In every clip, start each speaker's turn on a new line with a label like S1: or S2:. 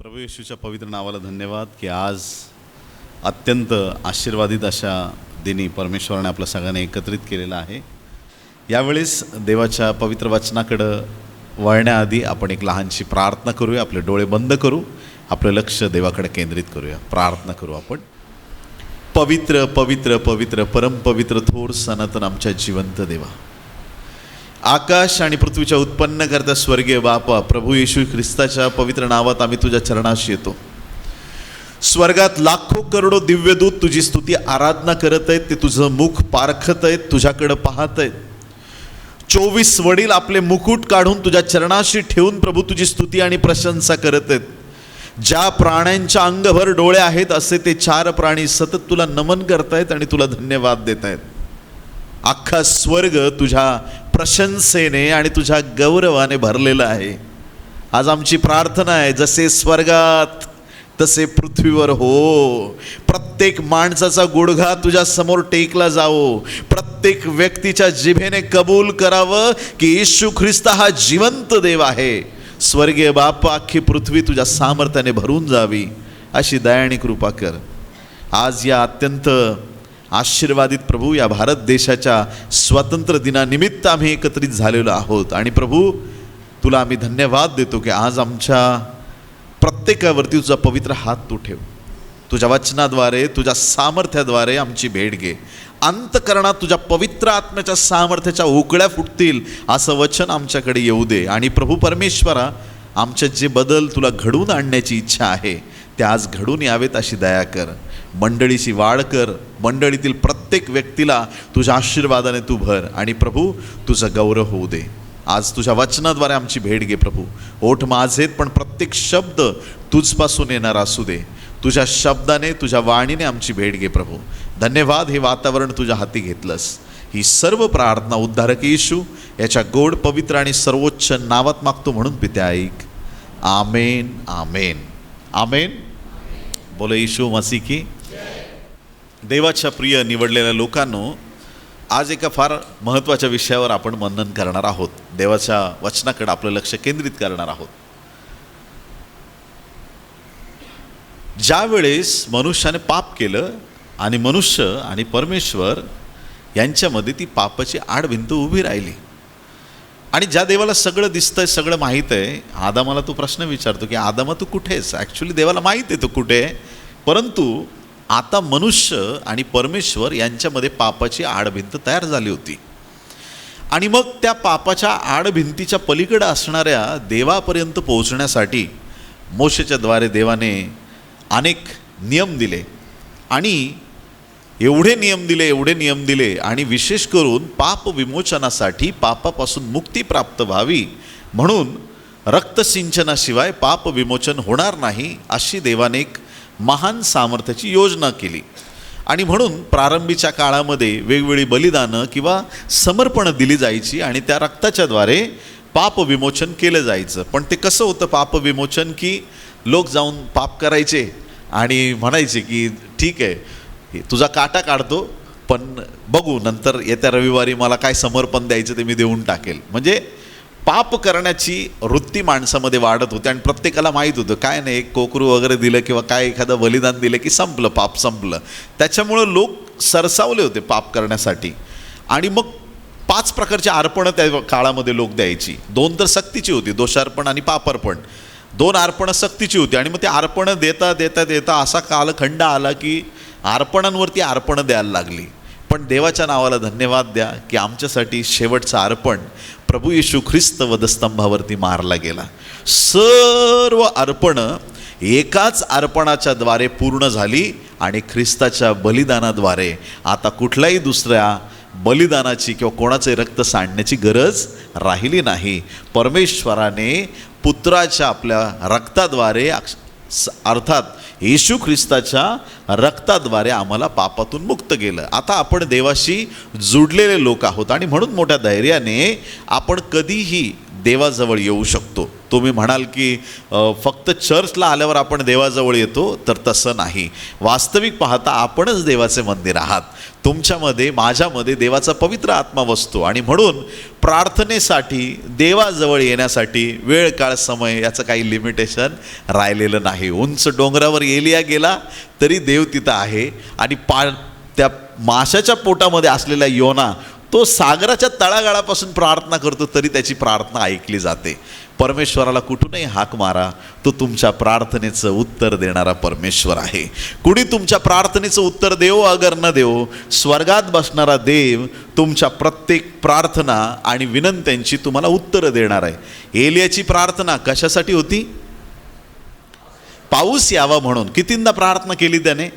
S1: प्रभू येशूच्या पवित्र नावाला धन्यवाद की आज अत्यंत आशीर्वादित अशा दिनी परमेश्वराने आपल्या सगळ्यांना एकत्रित केलेलं आहे. यावेळेस देवाच्या पवित्र वचनाकडं वळण्याआधी आपण एक लहानशी प्रार्थना करूया. आपले डोळे बंद करू, आपलं लक्ष देवाकडे केंद्रित करूया. प्रार्थना करू आपण. पवित्र पवित्र पवित्र परमपवित्र थोर सनातन आमच्या जिवंत देवा, आकाश आणि पृथ्वीच्या उत्पन्न करता स्वर्गीय बापा, प्रभू येशू ख्रिस्ताच्या पवित्र नावात आम्ही तुझ्या चरणाशी येतो. स्वर्गात लाखो करोडो दिव्यदूत तुझी स्तुती आराधना करत आहेत. ते तुझं मुख पारखत आहेत, तुझ्याकडं पाहत आहेत. 24 वडील आपले मुकुट काढून तुझ्या चरणाशी ठेवून प्रभू तुझी स्तुती आणि प्रशंसा करत आहेत. ज्या प्राण्यांच्या अंगभर डोळे आहेत असे ते 4 प्राणी सतत तुला नमन करतायत आणि तुला धन्यवाद देत आहेत. अख्खा स्वर्ग तुझ्या प्रशंसेने आणि तुझ्या गौरवाने भरलेला आहे. आज आमची प्रार्थना आहे, जसे स्वर्गात तसे पृथ्वीवर हो. प्रत्येक माणसाचा गुडघा तुझ्या समोर टेकला जावो. प्रत्येक व्यक्तीच्या जिभेने कबूल करावं की येशू ख्रिस्त हा जिवंत देव आहे. स्वर्गीय बापा, अख्खी पृथ्वी तुझ्या सामर्थ्याने भरून जावी अशी दया आणि कृपा कर. आज या अत्यंत आशीर्वादित प्रभू या भारत देशाच्या स्वातंत्र्य दिनानिमित्त आम्ही एकत्रित झालेलो आहोत. आणि प्रभू तुला आम्ही धन्यवाद देतो की आज आमच्या प्रत्येकावरती तुझा पवित्र हात तू ठेव. तुझ्या वचनाद्वारे, तुझ्या सामर्थ्याद्वारे आमची भेट घे. अंतकरणात तुझ्या पवित्र आत्म्याच्या सामर्थ्याच्या उकळ्या फुटतील असं वचन आमच्याकडे येऊ दे. आणि प्रभू परमेश्वरा, आमच्यात जे बदल तुला घडवून आणण्याची इच्छा आहे ते आज घडून यावेत अशी दया कर. मंडळीची वाढ कर. मंडळीतील प्रत्येक व्यक्तीला तुझ्या आशीर्वादाने तू भर. आणि प्रभू तुझा गौरव होऊ दे. आज तुझ्या वचनाद्वारे आमची भेट घे प्रभू. ओठ माझेत पण प्रत्येक शब्द तुझपासून येणारा असू दे. तुझ्या शब्दाने, तुझ्या वाणीने आमची भेट घे प्रभू. धन्यवाद, हे वातावरण तुझ्या हाती घेतलंस. ही सर्व प्रार्थना उद्धारक येशू याच्या गोड पवित्र आणि सर्वोच्च नावात मागतो म्हणून पित्या ऐक. आमेन आमेन आमेन. बोलो येशू मसीह की. देवाच्या प्रिय निवडलेल्या लोकांनो, आज एका फार महत्त्वाच्या विषयावर आपण मनन करणार आहोत. देवाच्या वचनाकडे आपलं लक्ष केंद्रित करणार आहोत. ज्या वेळेस मनुष्याने पाप केलं आणि मनुष्य आणि परमेश्वर यांच्यामध्ये ती पापाची आडभिंत उभी राहिली. आणि ज्या देवाला सगळं दिसतंय, सगळं माहीत आहे, आदामाला तो प्रश्न विचारतो की आदामा तू कुठे आहेस. ॲक्च्युली देवाला माहीत आहे तो कुठे आहे, परंतु आता मनुष्य आणि परमेश्वर यांच्यामध्ये पापाची आडभिंत तयार झाली होती. आणि मग त्या पापाच्या आडभिंतीच्या पलीकडे असणाऱ्या देवापर्यंत पोहोचण्यासाठी मोशेच्या द्वारे देवाने अनेक नियम दिले. आणि एवढे नियम दिले आणि विशेष करून पाप विमोचनासाठी, पापापासून मुक्ती प्राप्त व्हावी म्हणून रक्तसिंचनाशिवाय पाप विमोचन होणार नाही अशी देवाने एक महान सामर्थ्याची योजना केली. आणि म्हणून प्रारंभीच्या काळामध्ये वेगवेगळी बलिदानं किंवा समर्पणं दिली जायची आणि त्या रक्ताच्याद्वारे पाप विमोचन केलं जायचं. पण ते कसं होतं पाप विमोचन, की लोक जाऊन पाप करायचे आणि म्हणायचे की ठीक आहे, तुझा काटा काढतो, पण बघू नंतर येत्या रविवारी मला काय समर्पण द्यायचं ते मी देऊन टाकेल. म्हणजे पाप करण्याची वृत्ती माणसामध्ये वाढत होती. आणि प्रत्येकाला माहीत होतं काय नाही, एक कोकरू वगैरे दिलं किंवा काय एखादं बलिदान दिलं की संपलं, पाप संपलं. त्याच्यामुळं लोक सरसावले होते पाप करण्यासाठी. आणि मग 5 प्रकारची अर्पणं त्या काळामध्ये लोक द्यायची. 2 तर सक्तीची होती, दोषार्पण आणि पापार्पण. 2 अर्पणं सक्तीची होती. आणि मग ते अर्पणं देता देता देता असा कालखंड आला की अर्पणांवरती अर्पणं द्यायला लागली. पण देवाच्या नावाला धन्यवाद द्या की आमच्यासाठी शेवटचं अर्पण प्रभू येशू ख्रिस्त वधस्तंभावरती मारला गेला. सर्व अर्पणं एकाच अर्पणाच्या द्वारे पूर्ण झाली. आणि ख्रिस्ताच्या बलिदानाद्वारे आता कुठल्याही दुसऱ्या बलिदानाची किंवा कोणाचे रक्त सांडण्याची गरज राहिली नाही. परमेश्वराने पुत्राच्या आपल्या रक्ताद्वारे, अर्थात येशू ख्रिस्ताच्या रक्ताद्वारे आम्हाला पापातून मुक्त केलं. आता आपण देवाशी जुडलेले लोक आहोत आणि म्हणून मोठ्या धैर्याने आपण कधीही देवाजवळ येऊ शकतो. तुम्ही म्हणाल की फक्त चर्चला आल्यावर आपण देवाजवळ येतो, तर तसं नाही. वास्तविक पाहता आपणच देवाचे मंदिर आहात. तुमच्यामध्ये, माझ्यामध्ये देवाचा पवित्र आत्मा वसतो. आणि म्हणून प्रार्थनेसाठी, देवाजवळ येण्यासाठी वेळ, काळ, समय याचं काही लिमिटेशन राहिलेलं नाही. उंच डोंगरावर एलिया गेला तरी देव तिथं आहे. आणि त्या माशाच्या पोटामध्ये असलेला योना तो सागराच्या तळागाळापासून प्रार्थना करतो तरी त्याची प्रार्थना ऐकली जाते. परमेश्वराला कुठूनही हाक मारा, तो तुमच्या प्रार्थनेचं उत्तर देणारा परमेश्वर आहे. कुणी तुमच्या प्रार्थनेचं उत्तर देवो अगर न देवो, स्वर्गात बसणारा देव तुमच्या प्रत्येक प्रार्थना आणि विनंत्यांची तुम्हाला उत्तरं देणार आहे. एलियाची प्रार्थना कशासाठी होती? पाऊस यावा म्हणून. कितींदा प्रार्थना केली त्याने?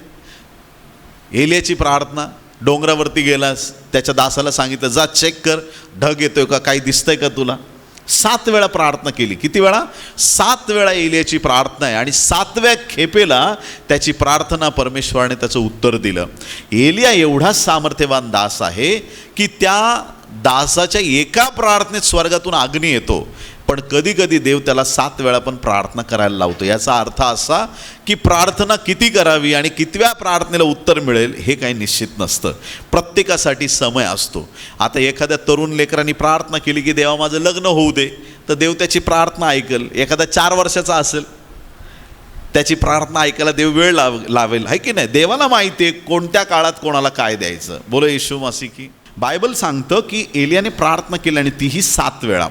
S1: एलियाची प्रार्थना, डोंगरावरती गेलास, त्याच्या दासाला सांगितलं जा चेक कर, ढग येतोय का, काही दिसतंय का तुला? 7 वेळा प्रार्थना केली. किती वेळा? 7 वेळा एलियाची प्रार्थना आहे. आणि 7व्या खेपेला त्याची प्रार्थना परमेश्वराने त्याचं उत्तर दिलं. एलिया एवढा सामर्थ्यवान दास आहे की त्या दासाच्या एका प्रार्थनेत स्वर्गातून अग्नी येतो. पण कधी कधी देव त्याला 7 वेळा पण प्रार्थना करायला लावतो. याचा अर्थ असा की प्रार्थना किती करावी आणि कितव्या प्रार्थनेला उत्तर मिळेल हे काही निश्चित नसतं. प्रत्येकासाठी समय असतो. आता एखाद्या तरुण लेकरांनी प्रार्थना केली की देवा माझं लग्न होऊ दे, तर देव त्याची प्रार्थना ऐकेल. एखादा 4 वर्षाचा असेल, त्याची प्रार्थना ऐकायला देव वेळ लावेल, आहे की नाही? देवाला माहिती आहे कोणत्या काळात कोणाला काय द्यायचं. बोलो येशू मसीह की. बायबल सांगतं की एलियाने प्रार्थना केली आणि तीही 7 वेळा.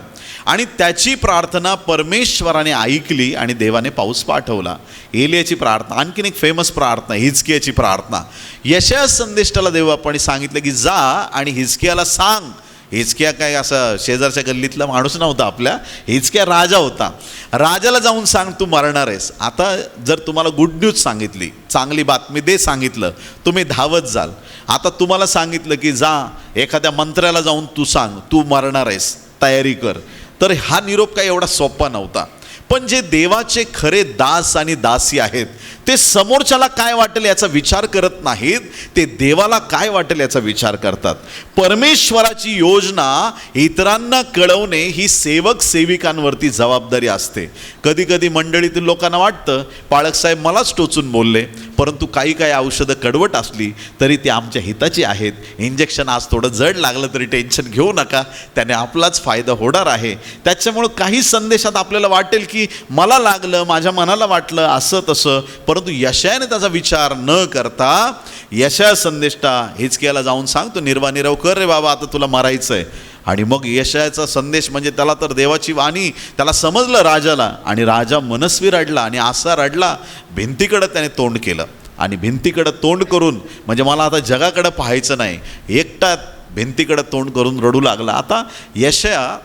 S1: आणि त्याची प्रार्थना परमेश्वराने ऐकली आणि देवाने पाऊस पाठवला. एलियाची प्रार्थना. आणखीन एक फेमस प्रार्थना, हिजकियाची प्रार्थना. यशाया संदेष्टाला देवाने सांगितलं की जा आणि हिजकियाला सांग. हिजकिया काय असा शेजारच्या गल्लीतला माणूस नव्हता आपल्या, हिजकिया राजा होता. राजाला जाऊन सांग तू मरणार आहेस. आता जर तुम्हाला गुड न्यूज सांगितली, चांगली बातमी दे सांगितलं, तुम्ही धावत जाल. आता तुम्हाला सांगितलं की जा एखाद्या मंत्र्याला जाऊन तू सांग तू मरणार आहेस, तयारी कर. तर हा निरोप काही एवढा सोपा नव्हता. पण जे देवाचे खरे दास आणि दासी आहेत ते समोरच्याला काय वाटेल याचा विचार करत नाहीत, ते देवाला काय वाटेल याचा विचार करतात. परमेश्वराची योजना इतरांना कळवणे ही सेवक सेविकांवरती जबाबदारी असते. कधी कधी मंडळीतील लोकांना वाटतं पाळक साहेब मलाच टोचून बोलले, परंतु काही काही औषधं कडवट असली तरी ती आमच्या हिताची आहेत. इंजेक्शन आज थोडं जड लागलं तरी टेन्शन घेऊ नका, त्याने आपलाच फायदा होणार आहे. त्याच्यामुळं काही संदेशात आपल्याला वाटेल की मला लागलं, माझ्या मनाला वाटलं असं तसं, परंतु यशायाने त्याचा विचार न करता यशाया संदेष्टा हिजकियाला जाऊन सांगतो निर्वानिरव कर रे बाबा, आता तुला मरायचं आहे. आणि मग यशायाचा संदेश म्हणजे त्याला तर देवाची वाणी त्याला समजलं राजाला. आणि राजा मनस्वी रडला आणि असा रडला, भिंतीकडं त्याने तोंड केलं. आणि भिंतीकडं तोंड करून म्हणजे मला आता जगाकडं पाहायचं नाही, एकटा भिंतीकडं तोंड करून रडू लागला. आता यशाया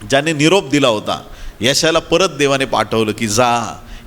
S1: ज्याने निरोप दिला होता, यशायाला परत देवाने पाठवलं की जा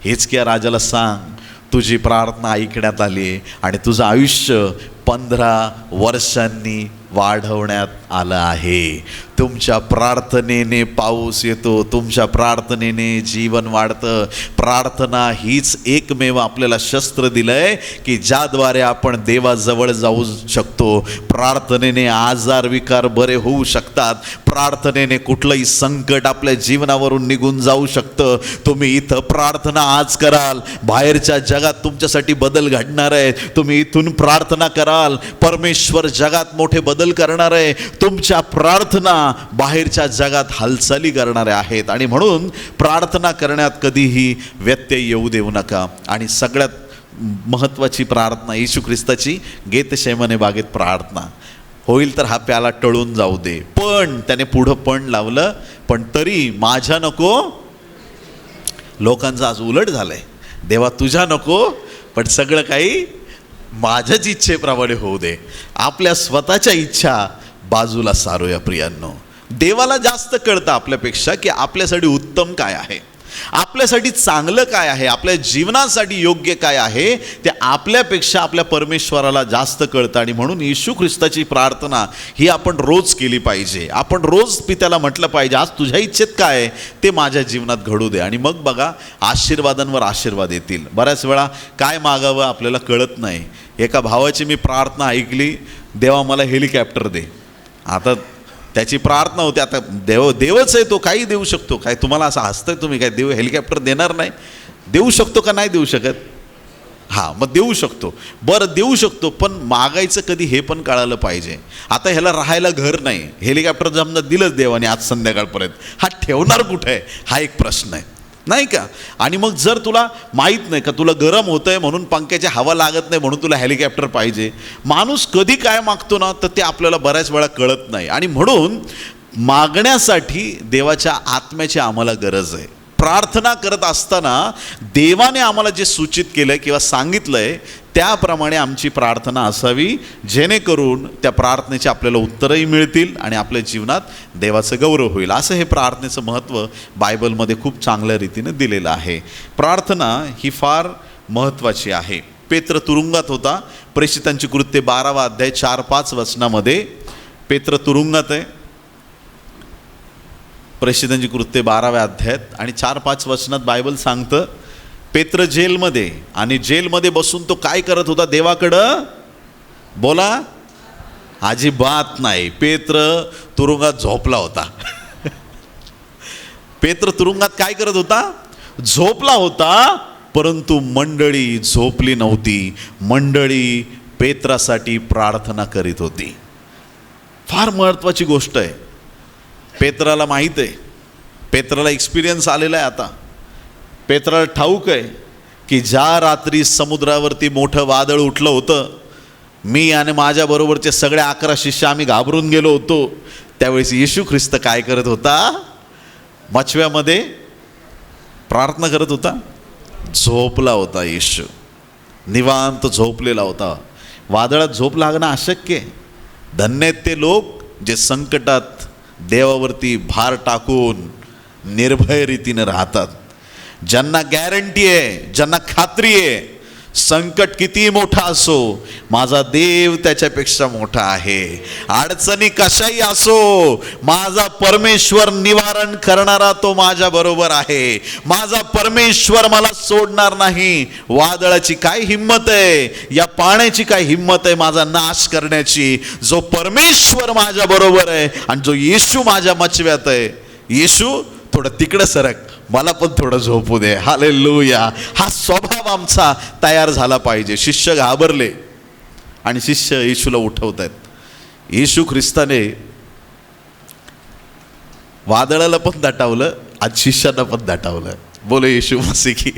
S1: हिजकिया राजाला सांग तुझी प्रार्थना ऐकण्यात आली आणि तुझं आयुष्य 15 वर्षांनी वाढवण्यात आलं आहे. तुमच्या प्रार्थनेने पाऊस येतो, तुमच्या प्रार्थनेने जीवन वाढतं. प्रार्थना हीच एकमेव आपल्याला शस्त्र दिलंय की ज्याद्वारे आपण देवाजवळ जाऊ शकतो. प्रार्थनेने आजार विकार बरे होऊ शकतात. प्रार्थनेने कुठलंही संकट आपल्या जीवनावरून निघून जाऊ शकतं. तुम्ही इथं प्रार्थना आज कराल, बाहेरच्या जगात तुमच्यासाठी बदल घडणार आहे. तुम्ही इथून प्रार्थना कराल, परमेश्वर जगात मोठे बदल करणार आहे. तुमच्या प्रार्थना बाहेरच्या जगात हालचाली करणारे आहेत. आणि म्हणून प्रार्थना करण्यात कधीही व्यत्यय येऊ देऊ नका. आणि सगळ्यात महत्त्वाची प्रार्थना येशू ख्रिस्ताची गेतशेमने बागेत प्रार्थना. होईल तर हा प्याला टळून जाऊ दे, पण त्याने पुढं पण लावलं, पण तरी माझ्या नको. लोकांचं आज उलट झालंय, देवा तुझ्या नको पण सगळं काही माझ्याच इच्छेप्रमाणे होऊ दे. आपल्या स्वतःच्या इच्छा बाजूला सारूया प्रियांनो. देवाला जास्त कळतं आपल्यापेक्षा की आपल्यासाठी उत्तम काय आहे, आपल्यासाठी चांगलं काय आहे, आपल्या जीवनासाठी योग्य काय आहे, ते आपल्यापेक्षा आपल्या परमेश्वराला जास्त कळतं. आणि म्हणून येशू ख्रिस्ताची प्रार्थना ही आपण रोज केली पाहिजे. आपण रोज पित्याला म्हटलं पाहिजे आज तुझ्या इच्छेत काय आहे ते माझ्या जीवनात घडू दे. आणि मग बघा आशीर्वादांवर आशीर्वाद येतील. बऱ्याच वेळा काय मागावं आपल्याला कळत नाही. एका भावाची मी प्रार्थना ऐकली, देवा मला हेलिकॉप्टर दे. आता त्याची प्रार्थना होती. आता देवच आहे तो, काही देऊ शकतो. काय तुम्हाला असं हसतंय तुम्ही, काय देव हेलिकॉप्टर देणार नाही? देऊ शकतो का नाही देऊ शकत? हां, मग देऊ शकतो. बरं देऊ शकतो, पण मागायचं कधी हे पण कळालं पाहिजे. आता ह्याला राहायला घर नाही, हेलिकॉप्टर समजा दिलंच देवाने आज संध्याकाळपर्यंत, हा ठेवणार कुठे आहे हा एक प्रश्न आहे, नाही का? आणि मग जर तुला माहीत नाही का तुला गरम होतं आहे म्हणून पंख्याची हवा लागत नाही म्हणून तुला हेलिकॉप्टर पाहिजे, माणूस कधी काय मागतो ना तर ते आपल्याला बऱ्याच वेळा कळत नाही. आणि म्हणून मागण्यासाठी देवाच्या आत्म्याची आम्हाला गरज आहे. प्रार्थना करत असताना देवाने आम्हाला जे सूचित केलं आहे किंवा सांगितलं आहे त्याप्रमाणे आमची प्रार्थना असावी, जेणेकरून त्या प्रार्थनेचे आपल्याला उत्तरही मिळतील आणि आपल्या जीवनात देवाचं गौरव होईल. असं हे प्रार्थनेचं महत्त्व बायबलमध्ये खूप चांगल्या रीतीने दिलेलं आहे. प्रार्थना ही फार महत्त्वाची आहे. पेत्र तुरुंगात होता. प्रेषितांची कृत्ये 12वा अध्याय 4-5 वचनामध्ये पेत्र तुरुंगात आहे. प्रेषितांची कृत्ये 12व्या अध्यायात आणि 4-5 वचनात बायबल सांगतं पेत्र जेलमध्ये, आणि जेलमध्ये बसून तो काय करत होता? देवाकडं बोला. अजिबात नाही. पेत्र तुरुंगात झोपला होता. पेत्र तुरुंगात काय करत होता? झोपला होता. परंतु मंडळी झोपली नव्हती. मंडळी पेत्रासाठी प्रार्थना करीत होती. फार महत्त्वाची गोष्ट आहे. पेत्राला माहीत आहे, पेत्राला एक्सपिरियन्स आलेला आहे. आता पेत्राला ठाऊक आहे की ज्या रात्री समुद्रावरती मोठं वादळ उठलं होतं, मी आणि माझ्याबरोबरचे सगळे 11 शिष्य आम्ही घाबरून गेलो होतो, त्यावेळेस येशू ख्रिस्त काय करत होता? मछव्यामध्ये प्रार्थना करत होता. झोपला होता. येशू निवांत झोपलेला होता. वादळात झोप लागणं अशक्य आहे. धन्य आहेत ते लोक जे संकटात देवावरती भार टाकून निर्भय रीतीने राहतात, ज्यांना गॅरंटी आहे, ज्यांना खात्री आहे संकट किती मोठा असो माझा देव त्याच्यापेक्षा मोठा आहे. अडचणी कशाही असो माझा परमेश्वर निवारण करणारा तो माझ्या बरोबर आहे. माझा परमेश्वर मला सोडणार नाही. वादळाची काय हिम्मत आहे, या पाण्याची काय हिम्मत आहे माझा नाश करण्याची? जो परमेश्वर माझ्या बरोबर आहे आणि जो येशू माझ्या मचव्यात आहे. येशू थोडं तिकडं सरक, मला पण थोडं झोपू दे. हालेलुया. हा स्वभाव आमचा तयार झाला पाहिजे. शिष्य घाबरले आणि शिष्य येशूला उठवत आहेत. येशू ख्रिस्ताने वादळाला पण दटावलं आणि शिष्यांना पण दटावलं. बोले येशू मसीह की.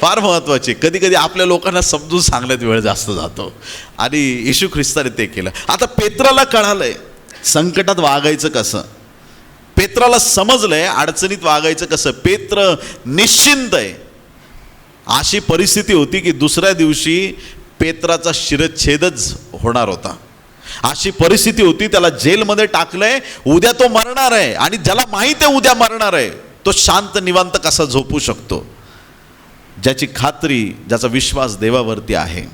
S1: फार महत्त्वाचे. कधी कधी आपल्या लोकांना समजून सांगण्यात वेळ जास्त जातो आणि येशू ख्रिस्ताने ते केलं. आता पेत्राला कळालंय संकटात वागायचं कसं. पेत्राला समजलंय अडचणीत वागायचं कसं. पेत्र निश्चिंत आहे. अशी परिस्थिती होती की दुसऱ्या दिवशी पेत्राचा शिरच्छेदच होणार होता. अशी परिस्थिती होती, त्याला जेलमध्ये टाकलंय, उद्या तो मरणार आहे. आणि ज्याला माहीत आहे उद्या मरणार आहे तो शांत निवांत कसा झोपू शकतो? ज्याची खात्री, ज्याचा विश्वास देवावरती आहे,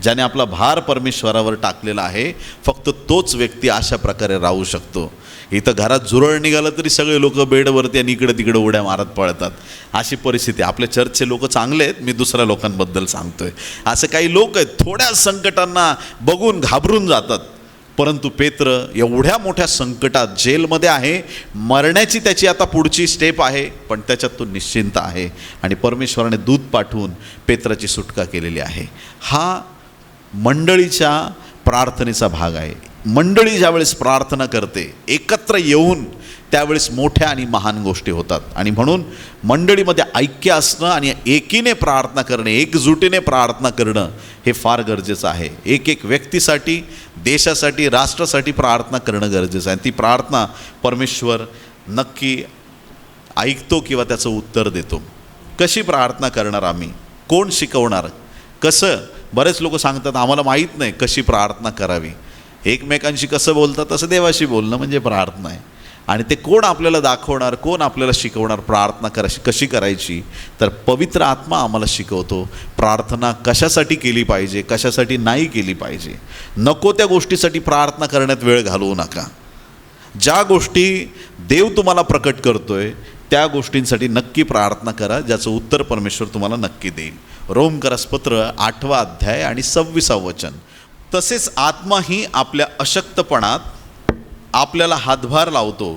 S1: ज्याने आपला भार परमेश्वरावर टाकलेला आहे, फक्त तोच व्यक्ती अशा प्रकारे राहू शकतो. इथं घरात झुरळ निघालं तरी सगळे लोक बेडवरती आणि इकडे तिकडे उड्या मारत पळतात. अशी परिस्थिती. आपल्या चर्चचे लोक चांगले आहेत, मी दुसऱ्या लोकांबद्दल सांगतोय. असं काही लोक आहेत थोड्या संकटांना बघून घाबरून जातात. परंतु पेत्र एवढ्या मोठ्या संकटात जेलमध्ये आहे, मरण्याची त्याची आता पुढची स्टेप आहे, पण त्याच्यात तो निश्चिंत आहे आणि परमेश्वराने दूत पाठवून पेत्राची सुटका केलेली आहे. हा मंडळीच्या प्रार्थनेचा भाग आहे. मंडळी ज्यावेळेस प्रार्थना करते एकत्र येऊन, त्यावेळेस मोठ्या आणि महान गोष्टी होतात. आणि म्हणून मंडळीमध्ये ऐक्य असणं आणि एकीने प्रार्थना करणे, एकजुटीने प्रार्थना करणं हे फार गरजेचं आहे. एक एक व्यक्तीसाठी, देशासाठी, राष्ट्रासाठी प्रार्थना करणं गरजेचं आहे. ती प्रार्थना परमेश्वर नक्की ऐकतो किंवा त्याचं उत्तर देतो. कशी प्रार्थना करणार आम्ही? कोण शिकवणार? कसं? बरेच लोक सांगतात आम्हाला माहीत नाही कशी प्रार्थना करावी. एकमेकांशी कसं बोलतात तसं देवाशी बोलणं म्हणजे प्रार्थना आहे. आणि ते कोण आपल्याला दाखवणार, कोण आपल्याला शिकवणार प्रार्थना कशी करायची? तर पवित्र आत्मा आम्हाला शिकवतो प्रार्थना कशासाठी केली पाहिजे, कशासाठी नाही केली पाहिजे. नको त्या गोष्टीसाठी प्रार्थना करण्यात वेळ घालवू नका. ज्या गोष्टी देव तुम्हाला प्रकट करतोय त्या गोष्टींसाठी नक्की प्रार्थना करा, ज्याचं उत्तर परमेश्वर तुम्हाला नक्की देईल. रोमकरसपत्र 8वा अध्याय आणि 26वा वचन. तसेच आत्माही आपल्या अशक्तपणात आपल्याला हातभार लावतो,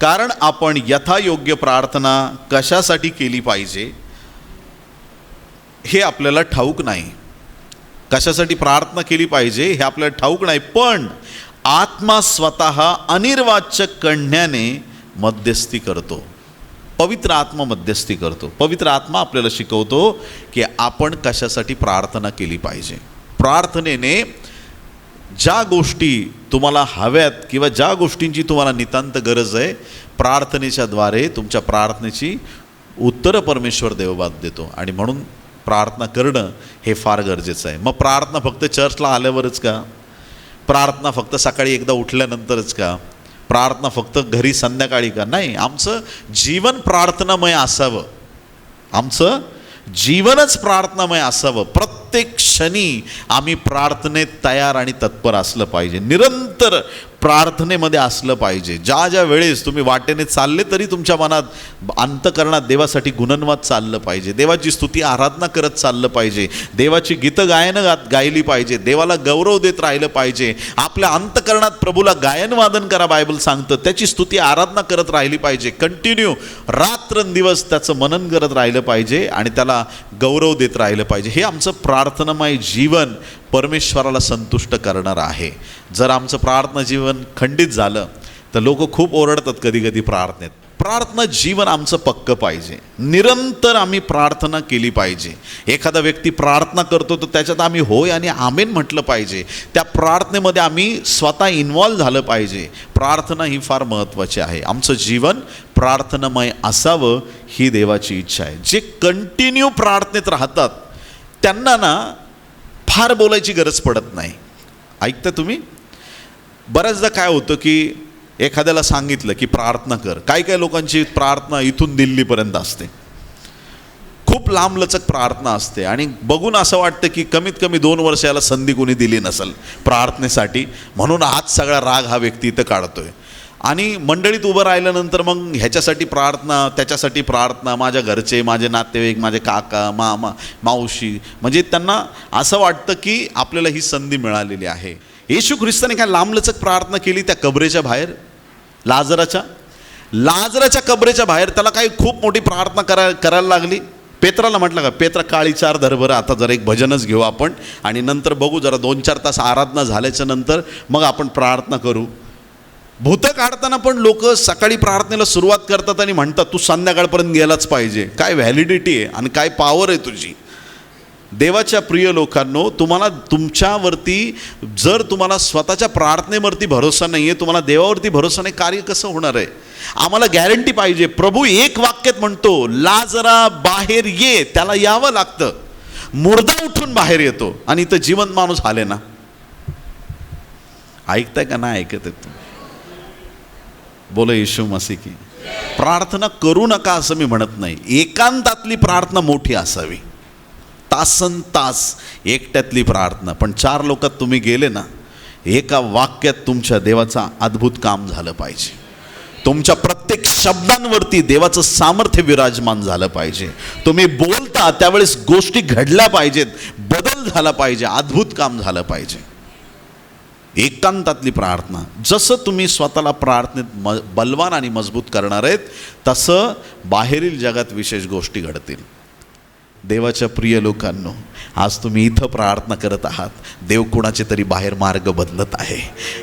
S1: कारण आपण यथायोग्य प्रार्थना कशासाठी केली पाहिजे हे आपल्याला ठाऊक नाही. कशासाठी प्रार्थना केली पाहिजे हे आपल्याला ठाऊक नाही, पण आत्मा स्वतः अनिर्वाच्य कण्याने मध्यस्थी करतो. पवित्र आत्मा मध्यस्थी करतो. पवित्र आत्मा आपल्याला शिकवतो की आपण कशासाठी प्रार्थना केली पाहिजे. प्रार्थनेने ज्या गोष्टी तुम्हाला हव्यात किंवा ज्या गोष्टींची तुम्हाला नितांत गरज आहे, प्रार्थनेच्या द्वारे तुमच्या प्रार्थनेची उत्तरं परमेश्वर देवबाद देतो. आणि म्हणून प्रार्थना करणं हे फार गरजेचं आहे. मग प्रार्थना फक्त चर्चला आल्यावरच का? प्रार्थना फक्त सकाळी एकदा उठल्यानंतरच का? प्रार्थना फक्त घरी संध्याकाळी का? नाही, आमचं जीवन प्रार्थनामय असावं. आमचं जीवनच प्रार्थनामय असावं. प्रत्येक क्षणी आम्ही प्रार्थनेत तयार आणि तत्पर असलं पाहिजे. निरंतर प्रार्थनेमध्ये असलं पाहिजे. ज्या ज्या वेळेस तुम्ही वाटेने चालले तरी तुमच्या मनात अंतकरणात देवासाठी गुणनवाद चाललं पाहिजे. देवाची स्तुती आराधना करत चाललं पाहिजे. देवाची गीतं गायली पाहिजे. देवाला गौरव देत राहिलं पाहिजे. आपल्या अंतकरणात प्रभूला गायन वादन करा, बायबल सांगतं. त्याची स्तुती आराधना करत राहिली पाहिजे. कंटिन्यू रात्रंदिवस त्याचं मनन करत राहिलं पाहिजे आणि त्याला गौरव देत राहिलं पाहिजे. हे आमचं प्रार्थनामय जीवन परमेश्वराला संतुष्ट करणार आहे. जर आमचं प्रार्थना जीवन खंडित झालं तर लोक खूप ओरडतात कधी कधी प्रार्थनेत. प्रार्थना जीवन आमचं पक्कं पाहिजे. निरंतर आम्ही प्रार्थना केली पाहिजे. एखादा व्यक्ती प्रार्थना करतो तर त्याच्यात आम्ही होय आणि आमेन म्हटलं पाहिजे. त्या प्रार्थनेमध्ये आम्ही स्वतः इन्व्हॉल्व झालं पाहिजे. प्रार्थना ही फार महत्त्वाची आहे. आमचं जीवन प्रार्थनामय असावं ही देवाची इच्छा आहे. जे कंटिन्यू प्रार्थनेत राहतात त्यांना ना फार बोलायची गरज पडत नाही. ऐकता तुम्ही? बऱ्याचदा काय होतं की एखाद्याला सांगितलं की प्रार्थना कर. काही लोकांची प्रार्थना इथून दिल्लीपर्यंत असते. खूप लांबलचक प्रार्थना असते आणि बघून असं वाटतं की कमीत कमी 2 वर्ष याला संधी कोणी दिली नसेल प्रार्थनेसाठी, म्हणून आज सगळा राग हा व्यक्ती इथं काढतोय. आणि मंडळीत उभं राहिल्यानंतर मग ह्याच्यासाठी प्रार्थना, त्याच्यासाठी प्रार्थना, माझ्या घरचे, माझे नातेवाईक, माझे काका, मामा, मावशी, म्हणजे त्यांना असं वाटतं की आपल्याला ही संधी मिळालेली आहे. येशू ख्रिस्ताने काय लांबलचक प्रार्थना केली त्या कबरेच्या बाहेर, लाजराच्या कबरेच्या बाहेर. त्याला काही खूप मोठी प्रार्थना करायला लागली. पेत्राला म्हटलं का, पेत्रा काळी 4 धर बरं, आता जरा एक भजनच घेऊ आपण आणि नंतर बघू, जरा 2-4 तास आराधना झाल्याच्या नंतर मग आपण प्रार्थना करू. भूतं काढताना पण लोक सकाळी प्रार्थनेला सुरुवात करतात आणि म्हणतात तू संध्याकाळपर्यंत गेलाच पाहिजे. काय व्हॅलिडिटी आहे आणि काय पॉवर आहे तुझी. देवाच्या प्रिय लोकांनो, तुम्हाला तुमच्यावरती जर तुम्हाला स्वतःच्या प्रार्थनेवरती भरोसा नाही आहे, तुम्हाला देवावरती भरोसा नाही, कार्य कसं होणार आहे? आम्हाला गॅरंटी पाहिजे. प्रभू एक वाक्यात म्हणतो लाजरा बाहेर ये, त्याला यावं लागतं. मुर्दा उठून बाहेर येतो आणि इथं जिवंत माणूस आले ना. ऐकताय का नाही ऐकत आहे तुम्ही? बोला येशू मसीह की. प्रार्थना करू नका असं मी म्हणत नाही. एकांतातली प्रार्थना मोठी असावी. तासन तास एकट्यातली प्रार्थना. पण 4 लोकात तुम्ही गेले ना, एका वाक्यात तुमच्या देवाचा अद्भुत काम झालं पाहिजे. तुमच्या प्रत्येक शब्दांवरती देवाचं सामर्थ्य विराजमान झालं पाहिजे. तुम्ही बोलता त्यावेळेस गोष्टी घडल्या पाहिजेत, बदल झाला पाहिजे, अद्भुत काम झालं पाहिजे. एकांतातली प्रार्थना. जसं तुम्ही स्वतःला प्रार्थनेत बलवान आणि मजबूत करणार आहेत तसं बाहेरील जगात विशेष गोष्टी घडतील. देवाच्या प्रिय लोकांनो, आज तुम्ही इथं प्रार्थना करत आहात, देव कोणाचे तरी बाहेर मार्ग बदलत आहे.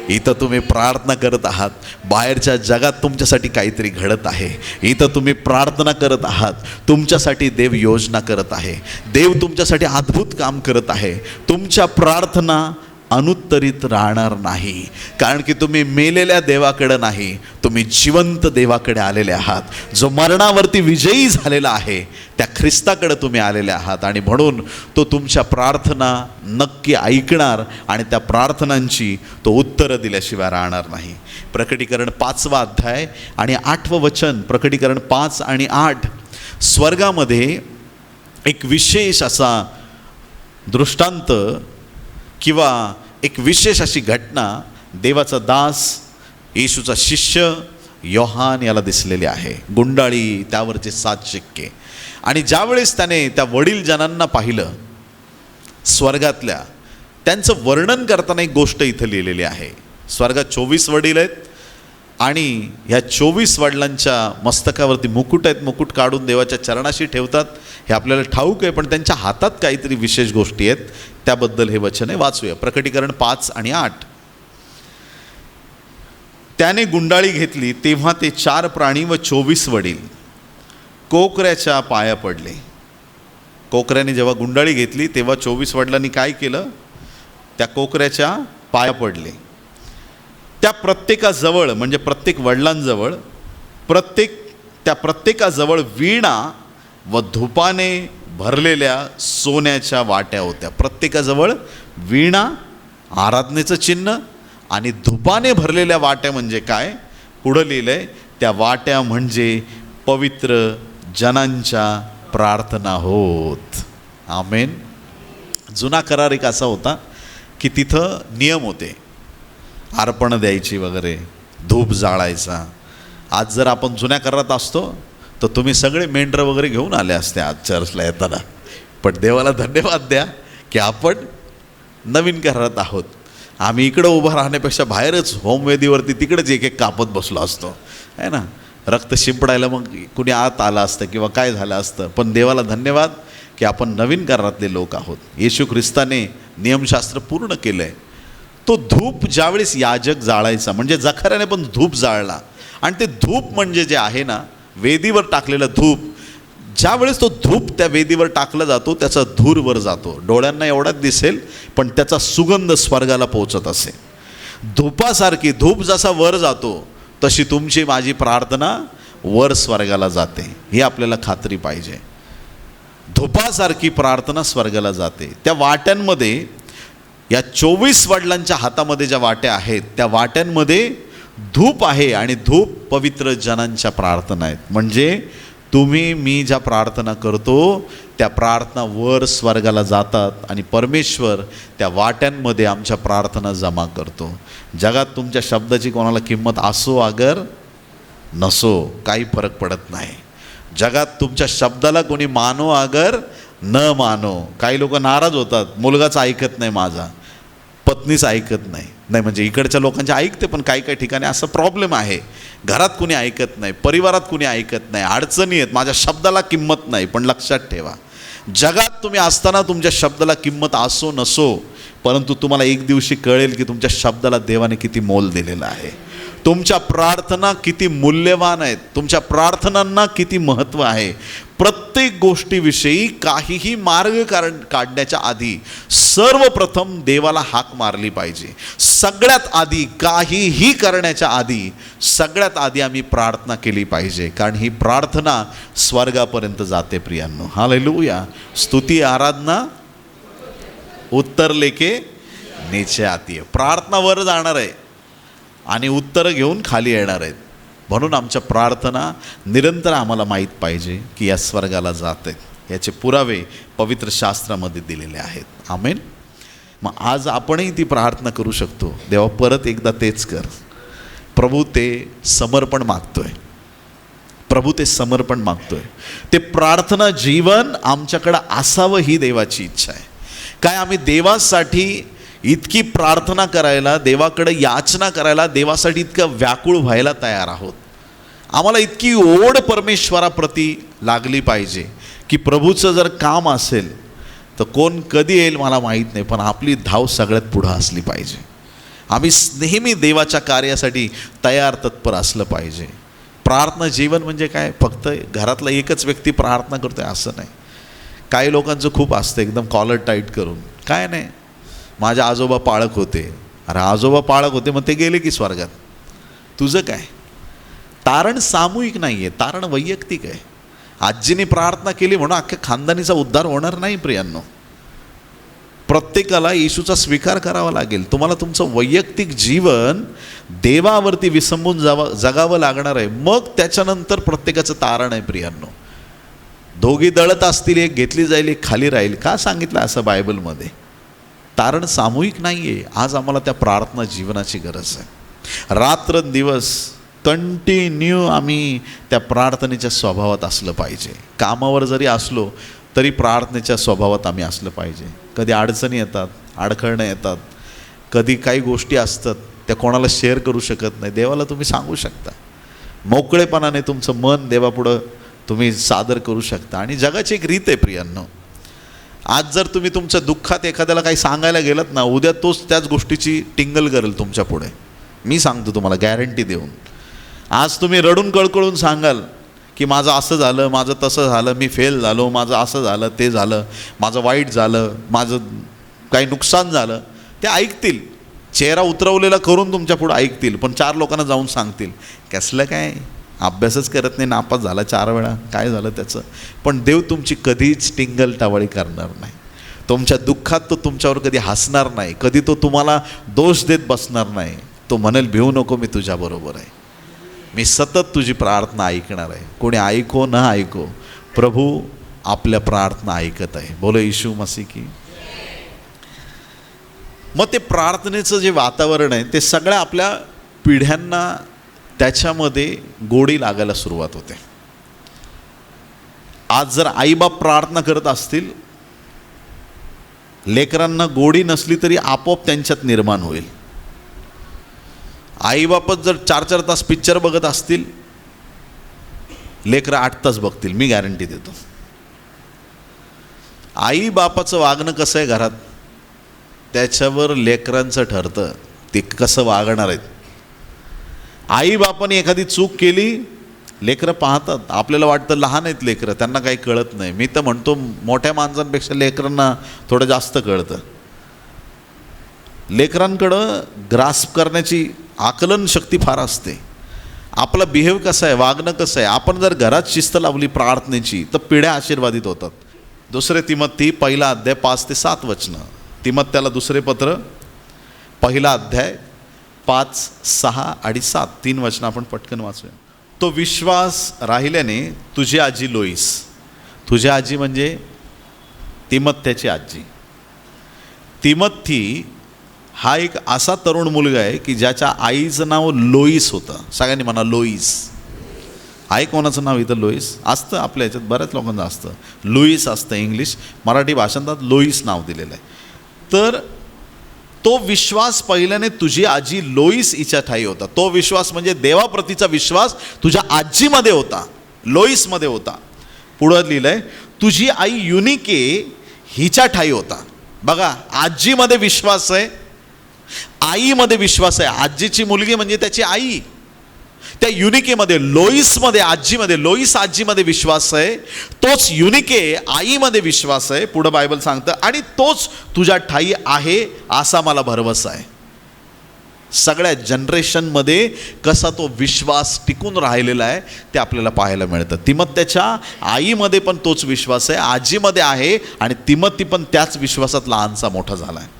S1: इथं तुम्ही प्रार्थना करत आहात, बाहेरच्या जगात तुमच्यासाठी काहीतरी घडत आहे. इथं तुम्ही प्रार्थना करत आहात, तुमच्यासाठी देव योजना करत आहे. देव तुमच्यासाठी अद्भुत काम करत आहे. तुमच्या प्रार्थना अनुत्तरित राहणार नाही, कारण की तुम्ही मेलेल्या देवाकडे नाही, तुम्ही जिवंत देवाकडे आलेले आहात. जो मरणावरती विजयी झालेला आहे त्या ख्रिस्ताकडे तुम्ही आलेले आहात. आणि म्हणून तो तुमच्या प्रार्थना नक्की ऐकणार आणि त्या प्रार्थनांची तो उत्तरं दिल्याशिवाय राहणार नाही. प्रकटीकरण 5वा अध्याय आणि 8वं वचन. प्रकटीकरण 5 आणि 8. स्वर्गामध्ये एक विशेष असा दृष्टांत किंवा एक विशेष अशी घटना देवाचा दास येशूचा शिष्य योहान याला दिसलेली आहे. गुंडाळी, त्यावरचे 7 शिक्के. आणि ज्यावेळेस त्याने त्या वडील जनांना पाहिलं स्वर्गातल्या, त्यांचं वर्णन करताना एक गोष्ट इथं लिहिलेली आहे. स्वर्गात 24 वडील आहेत आणि ह्या 24 वडिलांच्या मस्तकावरती मुकुट आहेत, मुकुट काढून देवाच्या चरणाशी ठेवतात, हे आपल्याला ठाऊक आहे. पण त्यांच्या हातात काहीतरी विशेष गोष्टी आहेत, त्याबद्दल हे वचन आहे. वाचूया प्रकटीकरण 5 आणि 8. त्याने गुंडाळी घेतली तेव्हा ते 4 प्राणी व 24 वडील कोकऱ्याच्या पाया पडले. कोकऱ्याने जेव्हा गुंडाळी घेतली तेव्हा 24 वडिलांनी काय केलं? त्या कोकऱ्याच्या पाया पडले. त्या प्रत्येकाजवळ, म्हणजे प्रत्येक वडिलांजवळ, त्या प्रत्येकाजवळ वीणा व धूपाने भरलेल्या सोन्याच्या वाट्या होत्या. प्रत्येकाजवळ वीणा, आराधनेचं चिन्ह, आणि धूपाने भरलेल्या वाट्या म्हणजे काय? पुढं लिहिलंय, त्या वाट्या म्हणजे पवित्र जनांच्या प्रार्थना होत. आमेन. जुना करार एक असा होता की तिथं नियम होते, अर्पण द्यायची वगैरे, धूप जाळायचा. आज जर आपण जुन्या करारात असतो तर तुम्ही सगळे मेंढरं वगैरे घेऊन आले असते आज चर्चला येताना. पण देवाला धन्यवाद द्या की आपण नवीन करारात आहोत. आम्ही इकडं उभं राहण्यापेक्षा बाहेरच होमवेदीवरती तिकडेच एक एक कापत बसलो असतो, आहे ना. रक्त शिंपडायला मग कुणी आत आलं असतं किंवा काय झालं असतं. पण देवाला धन्यवाद की आपण नवीन करारातले लोक आहोत. येशू ख्रिस्ताने नियमशास्त्र पूर्ण केलं आहे. तो धूप ज्यावेळेस याजक जाळायचा, म्हणजे जखऱ्याने पण धूप जाळला, आणि ते धूप म्हणजे जे आहे ना, वेदीवर टाकलेलं धूप, ज्यावेळेस तो धूप त्या वेदीवर टाकला जातो त्याचा धूर वर जातो. डोळ्यांना एवढाच दिसेल पण त्याचा सुगंध स्वर्गाला पोहोचत असे. धूपासारखी, धूप जसा वर जातो तशी तुमची माझी प्रार्थना वर स्वर्गाला जाते, ही आपल्याला खात्री पाहिजे. धूपासारखी प्रार्थना स्वर्गाला जाते. त्या वाट्यांमध्ये, या 24 वडिलांच्या हातामध्ये ज्या वाट्या आहेत त्या वाट्यांमध्ये धूप आहे, आणि धूप पवित्र जनांच्या प्रार्थना आहेत. म्हणजे तुम्ही, मी ज्या प्रार्थना करतो त्या प्रार्थना वर स्वर्गाला जातात आणि परमेश्वर त्या वाट्यांमध्ये आमच्या प्रार्थना जमा करतो. जगात तुमच्या शब्दाची कोणाला किंमत असो अगर नसो, काही फरक पडत नाही. जगात तुमच्या शब्दाला कोणी मानो अगर न मानो. काही लोक नाराज होतात, मुलगाच ऐकत नाही माझा, पत्नीच ऐकत नाही. म्हणजे इकडच्या लोकांचे ऐकते, पण काही काही ठिकाणी असं प्रॉब्लेम आहे, घरात कुणी ऐकत नाही, परिवारात कुणी ऐकत नाही, अडचणी आहेत, माझ्या शब्दाला किंमत नाही. पण लक्षात ठेवा, जगात तुम्ही असताना तुमच्या शब्दाला किंमत असो नसो, परंतु तुम्हाला एक दिवशी कळेल की तुमच्या शब्दाला देवाने किती मोल दिलेलं आहे. तुमच्या प्रार्थना किती मूल्यवान आहेत, तुमच्या प्रार्थनांना किती महत्त्व आहे. प्रत्येक गोष्टीविषयी काहीही मार्ग काढण्याच्या आधी सर्वप्रथम देवाला हाक मारली पाहिजे. सगळ्यात आधी, काहीही करण्याच्या आधी सगळ्यात आधी आम्ही प्रार्थना केली पाहिजे, कारण ही प्रार्थना स्वर्गापर्यंत जाते. प्रियांनो, हालेलुया. स्तुती आराधना उत्तर लेके नीचे आती है. प्रार्थना वर जाणार आहे आणि उत्तरं घेऊन खाली येणार आहेत. म्हणून आमच्या प्रार्थना निरंतर आम्हाला माहीत पाहिजे की या स्वर्गाला जात आहेत. याचे पुरावे पवित्र शास्त्रामध्ये दिलेले आहेत. आमेन. मग आज आपणही ती प्रार्थना करू शकतो. देवा, परत एकदा तेच कर. प्रभू ते समर्पण मागतोय, प्रभू ते समर्पण मागतोय. ते प्रार्थना जीवन आमच्याकडं असावं ही देवाची इच्छा आहे. काय आम्ही देवासाठी इतकी प्रार्थना करायला, देवाकडे याचना करायला, देवासाठी इतकं व्याकुळ व्हायला तयार आहोत. आम्हाला इतकी ओढ परमेश्वराप्रती लागली पाहिजे की प्रभूचं जर काम असेल तर कोण कधी येईल मला माहीत नाही, पण आपली धाव सगळ्यात पुढं असली पाहिजे. आम्ही नेहमी देवाच्या कार्यासाठी तयार तत्पर असलं पाहिजे. प्रार्थना जीवन म्हणजे काय? फक्त घरातला एकच व्यक्ती प्रार्थना करतोय असं नाही. काही लोकांचं खूप असतं एकदम कॉलर टाईट करून, काय नाही, माझे आजोबा पाळक होते. अरे आजोबा पाळक होते मग ते गेले की स्वर्गात, तुझं काय? तारण सामूहिक नाही आहे, तारण वैयक्तिक आहे. आजीने प्रार्थना केली म्हणून अख्ख्या खानदानीचा उद्धार होणार नाही. प्रियांनो, प्रत्येकाला येशूचा स्वीकार करावा लागेल. तुम्हाला तुमचं वैयक्तिक जीवन देवावरती विसंबून जगावं लागणार आहे. मग त्याच्यानंतर प्रत्येकाचं तारण आहे. प्रियांनो, दोघी दळत असतील, एक घेतली जाईल एक खाली राहील. का सांगितलं असं बायबलमध्ये? तारण सामूहिक नाही आहे. आज आम्हाला त्या प्रार्थना जीवनाची गरज आहे. रात्रंदिवस कंटिन्यू आम्ही त्या प्रार्थनेच्या स्वभावात असलं पाहिजे. कामावर जरी असलो तरी प्रार्थनेच्या स्वभावात आम्ही असलं पाहिजे. कधी अडचणी येतात, अडखळणं येतात, कधी काही गोष्टी असतात, त्या कोणाला शेअर करू शकत नाही. देवाला तुम्ही सांगू शकता, मोकळेपणाने तुमचं मन देवापुढं तुम्ही सादर करू शकता. आणि जगाची एक रीत आहे प्रियांनो, आज जर तुम्ही तुमच्या दुःखात एखाद्याला काही सांगायला गेलात ना, उद्या तोच त्याच गोष्टीची टिंगल करेल तुमच्या पुढे. मी सांगतो तुम्हाला गॅरंटी देऊन. आज तुम्ही रडून कळकळून सांगाल की माझं असं झालं, माझं तसं झालं, मी फेल झालो, माझं असं झालं, ते झालं, माझं वाईट झालं, माझं काही नुकसान झालं, ते ऐकतील. चेहरा उतरवलेला करून तुमच्या पुढे ऐकतील, पण 4 लोकांना जाऊन सांगतील कसलं काय, अभ्यासच करत नाही, नापास झाला 4 वेळा, काय झालं त्याचं. पण देव तुमची कधीच टिंगल टावळी करणार नाही. तुमच्या दुःखात तो तुमच्यावर कधी हसणार नाही, कधी तो तुम्हाला दोष देत बसणार नाही. तो म्हणेल भिवू नको, मी तुझ्याबरोबर आहे, मी सतत तुझी प्रार्थना ऐकणार आहे. कोणी ऐको न ऐको, प्रभू आपल्या प्रार्थना ऐकत आहे. बोलो येशू मसीह की. मग ते प्रार्थनेचं जे वातावरण आहे ते सगळ्या आपल्या पिढ्यांना त्याच्यामध्ये गोडी लागायला सुरुवात होते. आज जर आईबाप प्रार्थना करत असतील, लेकरांना गोडी नसली तरी आपोआप त्यांच्यात निर्माण होईल. आईबापच जर 4-4 तास पिक्चर बघत असतील, लेकरं 8 तास बघतील, मी गॅरंटी देतो. आई बापाचं वागणं कसं आहे घरात, त्याच्यावर लेकरांचं ठरतं ते कसं वागणार आहेत. आई बापाने एखादी चूक केली, लेकरं पाहतात. आपल्याला वाटतं लहान आहेत लेकरं, त्यांना काही कळत नाही. मी तर म्हणतो मोठ्या माणसांपेक्षा लेकरांना थोडं जास्त कळतं. लेकरांकडं ग्रास्प करण्याची आकलन शक्ती फार असते. आपला बिहेव कसा आहे, वागणं कसं आहे. आपण जर घरात शिस्त लावली प्रार्थनेची तर पिढ्या आशीर्वादित होतात. 2 तिमोथी 1 अध्याय 5 ते 7 वचनं. तिमोथ्याला 2 पत्र 1 अध्याय 5, 6 आणि 7 3 वचनं आपण पटकन वाचूया. तो विश्वास राहिल्याने तुझी आजी लोईस, तुझी आजी म्हणजे तिमोथ्याची आजी. तिमोथी हा एक असा तरुण मुलगा आहे की ज्याच्या आईचं नाव लोईस होतं. सगळ्यांनी म्हणा लोईस. आहे कोणाचं नाव इथं लोईस असतं? आपल्या ह्याच्यात बऱ्याच लोकांचं असतं, लुईस असतं इंग्लिश, मराठी भाषांतात लोईस नाव दिलेलं आहे. तर तो विश्वास पहिल्याने तुझी आजी लोईस हिच्या ठाई होता. तो विश्वास म्हणजे देवाप्रतीचा विश्वास तुझ्या आजीमध्ये होता, लोईसमध्ये होता. पुढं लिहिलंय तुझी आई युनिके हिच्या ठाई होता. बघा, आजीमध्ये विश्वास आहे, आईमध्ये विश्वास आहे. आजीची मुलगी म्हणजे त्याची आई. त्या युनिकेमध्ये, लोईसमध्ये, आजीमध्ये, लोईस आजीमध्ये विश्वास आहे. तोच युनिके आईमध्ये विश्वास आहे. पुढं बायबल सांगतं आणि तोच तुझ्या ठाई आहे असा मला भरवसा आहे. सगळ्या जनरेशनमध्ये कसा तो विश्वास टिकून राहिलेला आहे ते आपल्याला पाहायला मिळतं. तिमोथ्याच्या आईमध्ये पण तोच विश्वास आहे, आजीमध्ये आहे, आणि तिमोथी पण त्याच विश्वासात लहानसा मोठा झाला आहे.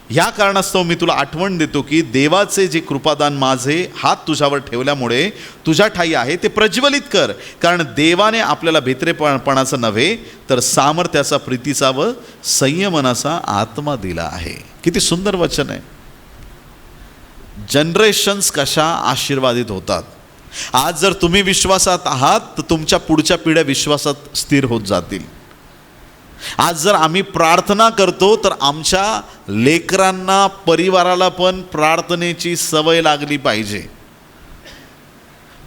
S1: ह्या कारणास्तव मी तुला आठवण देतो की देवाचे जे कृपादान माझे हात तुझ्यावर ठेवल्यामुळे तुझ्या ठाई आहे ते प्रज्वलित कर, कारण देवाने आपल्याला भित्रेपणाचं नव्हे तर सामर्थ्याचा, प्रीतीचा व संयमनाचा आत्मा दिला आहे. किती सुंदर वचन आहे. जनरेशन्स कशा आशीर्वादित होतात. आज जर तुम्ही विश्वासात आहात तर तुमच्या पुढच्या पिढ्या विश्वासात स्थिर होत जातील. आज जर आम्ही प्रार्थना करतो तर आमच्या लेकरांना, परिवाराला पण प्रार्थनेची सवय लागली पाहिजे.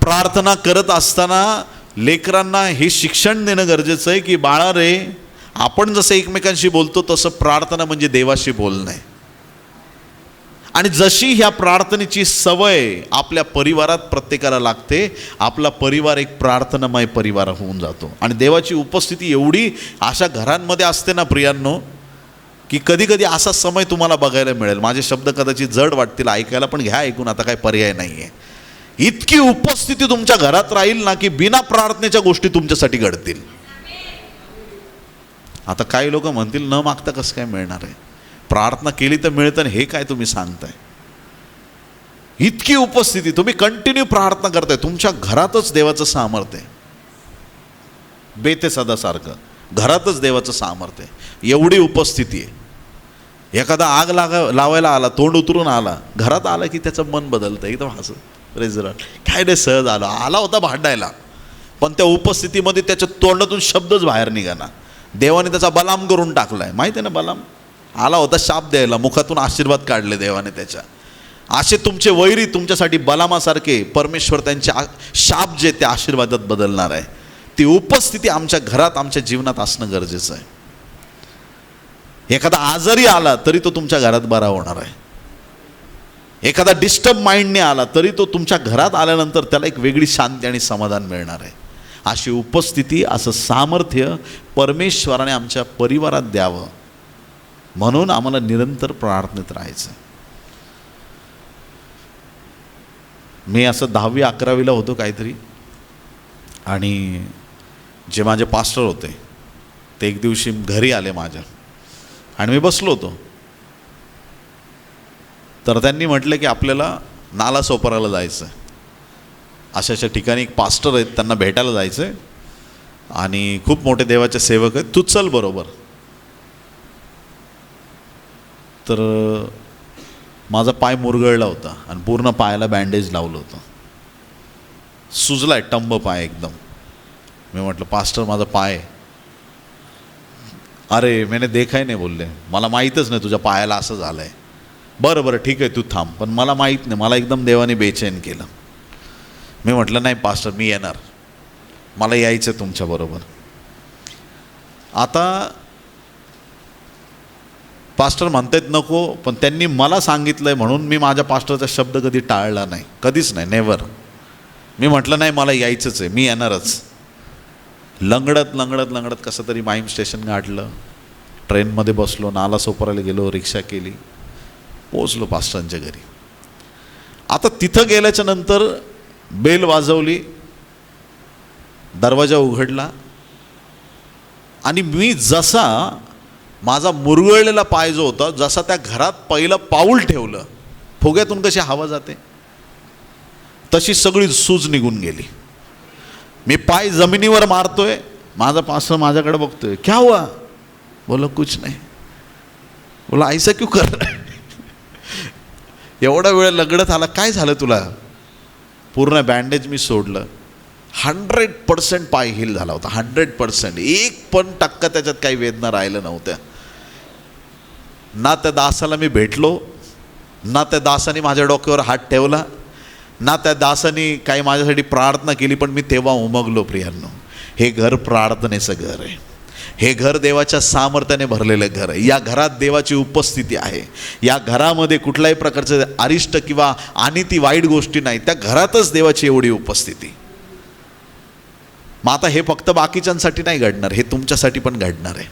S1: प्रार्थना करत असताना लेकरांना हे शिक्षण देणं गरजेचं आहे की बाळा रे, आपण जसं एकमेकांशी बोलतो तसं प्रार्थना म्हणजे देवाशी बोलणं आहे. आणि जशी ह्या प्रार्थनेची सवय आपल्या परिवारात प्रत्येकाला लागते, आपला परिवार एक प्रार्थनामय परिवार होऊन जातो. आणि देवाची उपस्थिती एवढी अशा घरांमध्ये असते ना प्रियांनो, की कधी कधी असा समय तुम्हाला बघायला मिळेल. माझे शब्द कदाचित जड वाटतील ऐकायला, पण घ्या ऐकून, आता काही पर्याय नाही आहे. इतकी उपस्थिती तुमच्या घरात राहील ना की बिना प्रार्थनेच्या गोष्टी तुमच्यासाठी घडतील. आता काही लोक म्हणतील न मागता कसं काय मिळणार आहे, प्रार्थना केली तर मिळतं, हे काय तुम्ही सांगताय. इतकी उपस्थिती, तुम्ही कंटिन्यू प्रार्थना करताय, तुमच्या घरातच देवाचं सामर्थ्य आहे. बेतेसदासारखं घरातच देवाचं सामर्थ्य आहे, एवढी उपस्थिती आहे. एखादा आग लावायला आला, तोंड उतरून आला, घरात आला की त्याचं मन बदलतं एकदम. असं रेजराट काय नाही, सहज आला होता भांडायला, पण त्या उपस्थितीमध्ये त्याच्या तोंडातून शब्दच बाहेर निघाला. देवाने त्याचा बलाम करून टाकलाय. माहिती आहे ना, बलाम आला होता शाप द्यायला, मुखातून आशीर्वाद काढले देवाने त्याच्या. असे तुमचे वैरी तुमच्यासाठी बलामासारखे परमेश्वर त्यांचे शाप जे ते आशीर्वादात बदलणार आहे. ती उपस्थिती आमच्या घरात आमच्या जीवनात असणं गरजेचं आहे. एखादा आजारी आला तरी तो तुमच्या घरात बरा होणार आहे. एखादा डिस्टर्ब माइंडने आला तरी तो तुमच्या घरात आल्यानंतर त्याला एक वेगळी शांती आणि समाधान मिळणार आहे. अशी उपस्थिती, असं सामर्थ्य परमेश्वराने आमच्या परिवारात द्यावं म्हणून आम्हाला निरंतर प्रार्थनेत राहायचं. मी असं 10वी 11वीला होतो काहीतरी, आणि जे माझे पास्टर होते ते एक दिवशी घरी आले माझ्या, आणि मी बसलो होतो. तर त्यांनी म्हटलं की आपल्याला नालासोपाराला जायचं आहे. अशा अशा ठिकाणी एक पास्टर आहेत, त्यांना भेटायला जायचं आहे आणि खूप मोठे देवाचे सेवक आहेत, तू चल बरोबर. तर माझा पाय मुरगळला होता आणि पूर्ण पायाला बँडेज लावलं होतं. सुजलाय टंब पाय एकदम. मी म्हटलं पास्टर माझा पाय. अरे मैंने देखा ही नाही बोलले, मला माहीतच नाही तुझ्या पायाला असं झालं आहे. बरं बरं ठीक आहे तू थांब, पण मला माहीत नाही. मला एकदम देवाने बेचैन केलं. मी म्हटलं नाही पास्टर मी येणार, मला यायचं आहे तुमच्याबरोबर. आता पास्टर म्हणतात नको, पण त्यांनी मला सांगितलं आहे म्हणून मी माझ्या पास्टरचा शब्द कधी टाळला नाही, कधीच नाही, नेव्हर. मी म्हटलं नाही मला यायचंच आहे, मी येणारच. लंगडत लंगडत लंगडत कसं तरी माहीम स्टेशन गाठलं, ट्रेनमध्ये बसलो, नालासोपाराला गेलो, रिक्षा केली, पोचलो पास्टरांच्या घरी. आता तिथं गेल्याच्या नंतर बेल वाजवली, दरवाजा उघडला, आणि मी जसा माझा मुरगळलेला पाय जो होता, जसा त्या घरात पहिलं पाऊल ठेवलं, फुग्यातून कशी हवा जाते तशी सगळी सूज निघून गेली. मी पाय जमिनीवर मारतोय, माझा पास्टर माझ्याकडे बघतोय, क्या हुआ? बोलो कुछ नहीं. बोला ऐसा क्यों कर रहा है? एवढा वेळ लगडत आला, काय झालं तुला? पूर्ण बँडेज मी सोडलं. 100% पाय हील झाला होता, 100%. 1% त्याच्यात काही वेदना राहिलं नव्हत्या. ना त्या दासाला मी भेटलो, ना त्या दासाने माझ्या डोक्यावर हात ठेवला, ना त्या दासाने काही माझ्यासाठी प्रार्थना केली. पण मी तेव्हा उमगलो प्रियांनो, हे घर प्रार्थनेचं घर आहे, हे घर देवाच्या सामर्थ्याने भरलेलं घर आहे. या घरात देवाची उपस्थिती आहे. या घरामध्ये कुठल्याही प्रकारचं अरिष्ट किंवा अनिती वाईट गोष्टी नाही. त्या घरातच देवाची एवढी उपस्थिती. मग आता हे फक्त बाकीच्यांसाठी नाही घडणार, हे तुमच्यासाठी पण घडणार आहे.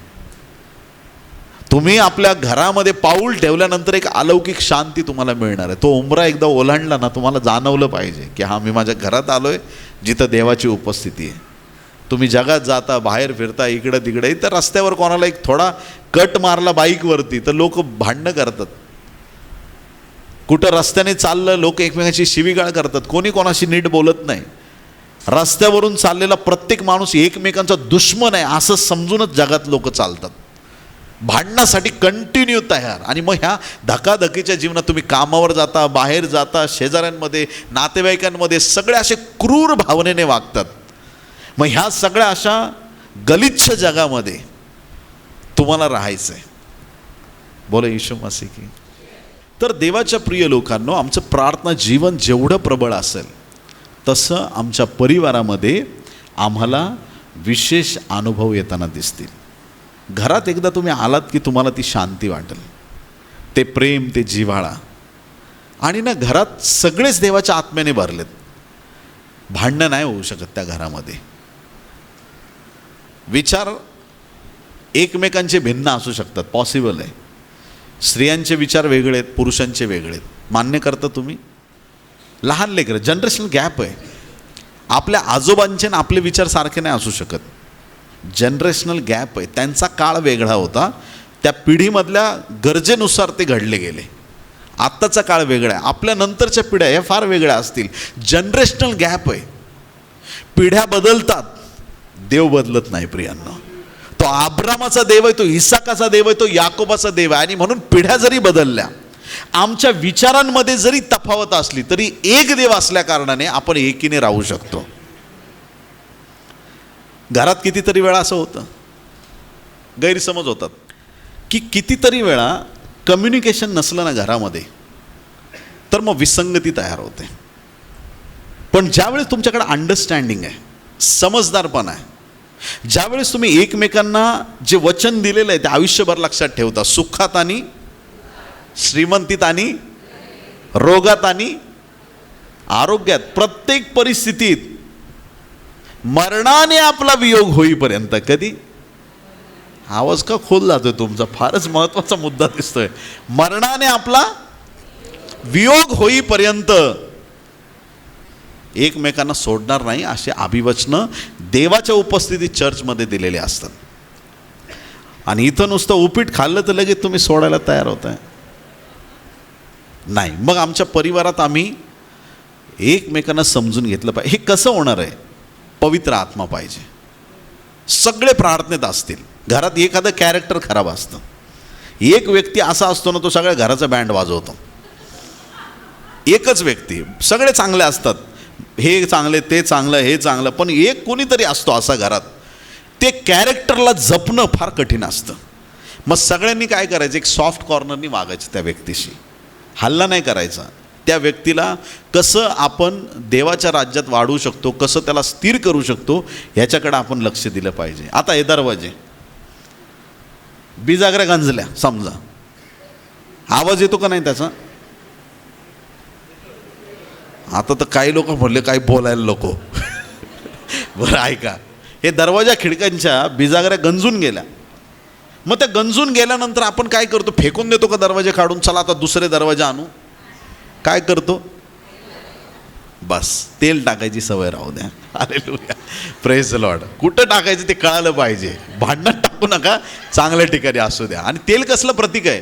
S1: तुम्ही आपल्या घरामध्ये पाऊल ठेवल्यानंतर एक अलौकिक शांती तुम्हाला मिळणार आहे. तो उंबरा एकदा ओलांडला ना, तुम्हाला जाणवलं पाहिजे की हा मी माझ्या घरात आलोय जिथं देवाची उपस्थिती आहे. तुम्ही जगात जाता, बाहेर फिरता, इकडं तिकडे, इथं रस्त्यावर कोणाला एक थोडा कट मारला बाईकवरती तर लोक भांडणं करतात. कुठं रस्त्याने चाललं, लोक एकमेकांची शिवीगाळ करतात, कोणी कोणाशी नीट बोलत नाही. रस्त्यावरून चाललेला प्रत्येक माणूस एकमेकांचा दुश्मन आहे असं समजूनच जगात लोक चालतात, भांडण्यासाठी कंटिन्यू तयार. आणि मग ह्या धकाधकीच्या जीवनात तुम्ही कामावर जाता, बाहेर जाता, शेजाऱ्यांमध्ये, नातेवाईकांमध्ये सगळे असे क्रूर भावनेने वागतात. मग ह्या सगळ्या अशा गलिच्छ जगामध्ये तुम्हाला राहायचं आहे. बोला येशू मसीह की. तर देवाच्या प्रिय लोकांनो, आमचं प्रार्थना जीवन जेवढं प्रबळ असेल तसं आमच्या परिवारामध्ये आम्हाला विशेष अनुभव येताना दिसतील. घरात एकदा तुम्ही आलात की तुम्हाला ती शांती वाटेल, ते प्रेम, ते जिव्हाळा. आणि ना घरात सगळेच देवाच्या आत्म्याने भरलेत. भांडणं नाही होऊ शकत त्या घरामध्ये. विचार एकमेकांचे भिन्न असू शकतात, पॉसिबल आहे. स्त्रियांचे विचार वेगळे आहेत, पुरुषांचे वेगळे आहेत. मान्य करता तुम्ही? लहान लेकरं, जनरेशनल गॅप आहे. आपल्या आजोबांचे आणि आपले विचार सारखे नाही असू शकत. जनरेशनल गॅप आहे. त्यांचा काळ वेगळा होता, त्या पिढीमधल्या गरजेनुसार ते घडले गेले. आत्ताचा काळ वेगळा आहे, आपल्या नंतरच्या पिढ्या ह्या फार वेगळ्या असतील. जनरेशनल गॅप आहे. पिढ्या बदलतात, देव बदलत नाही प्रियांनो. तो अब्रामाचा देव आहे, तो इसाकाचा देव आहे, तो याकोबाचा देव आहे. आणि म्हणून पिढ्या जरी बदलल्या, आमच्या विचारांमध्ये जरी तफावत असली तरी एक देव असल्या कारणाने आपण एकीने राहू शकतो. घरात कितीतरी वेळा असं होतं, गैरसमज होतात की कितीतरी वेळा कम्युनिकेशन नसलं ना घरामध्ये तर मग विसंगती तयार होते. पण ज्यावेळेस तुमच्याकडे अंडरस्टँडिंग आहे, समजदारपणा आहे, ज्यावेळेस तुम्ही एकमेकांना जे वचन दिलेलं आहे ते आयुष्यभर लक्षात ठेवता, सुखात आणि श्रीमंतीत आणि रोगात आणि आरोग्यात, प्रत्येक परिस्थितीत, मरणाने आपला वियोग होईपर्यंत. कधी आवाज का खोल जातोय तुमचा? फारच महत्वाचा मुद्दा दिसतोय. मरणाने आपला वियोग होईपर्यंत एकमेकांना सोडणार नाही, असे अभिवचनं देवाच्या उपस्थितीत चर्चमध्ये दिलेले असतात. आणि इथं नुसतं उपीट खाल्लं तर लगेच तुम्ही सोडायला तयार होताय? नाही. मग आमच्या परिवारात आम्ही एकमेकांना समजून घेतलं पाहिजे. हे कसं होणार आहे? पवित्र आत्मा पाहिजे. सगळे प्रार्थनेत असतील. घरात एखादं कॅरेक्टर खराब असतं, एक व्यक्ती असा असतो ना, तो सगळ्या घराचा बँड वाजवतो. एकच व्यक्ती, सगळे चांगले असतात, हे चांगले, ते चांगलं, हे चांगलं, पण एक कोणीतरी असतो असा घरात, ते कॅरेक्टरला जपणं फार कठीण असतं. मग सगळ्यांनी काय करायचं? एक सॉफ्ट कॉर्नरनी वागायचं त्या व्यक्तीशी, हल्ला नाही करायचा. त्या व्यक्तीला कसं आपण देवाच्या राज्यात वाढवू शकतो, कसं त्याला स्थिर करू शकतो, ह्याच्याकडे आपण लक्ष दिलं पाहिजे. आता हे दरवाजे बिजागऱ्या गंजल्या समजा, आवाज येतो का नाही त्याचा? आता तर काही लोक म्हणले काही बोलायला नको. बरं ऐका, हे दरवाजा खिडक्यांच्या बिजागऱ्या गंजून गेल्या. मग त्या गंजून गेल्यानंतर आपण काय करतो? फेकून देतो का दरवाजे काढून? चला आता दुसरे दरवाजे आणू. काय करतो? बस तेल टाकायची सवय राहू द्या. Hallelujah, praise the Lord. कुठं टाकायचं ते कळालं पाहिजे. भांडणात टाकू नका, चांगल्या ठिकाणी असू द्या. आणि तेल कसलं प्रतीक आहे?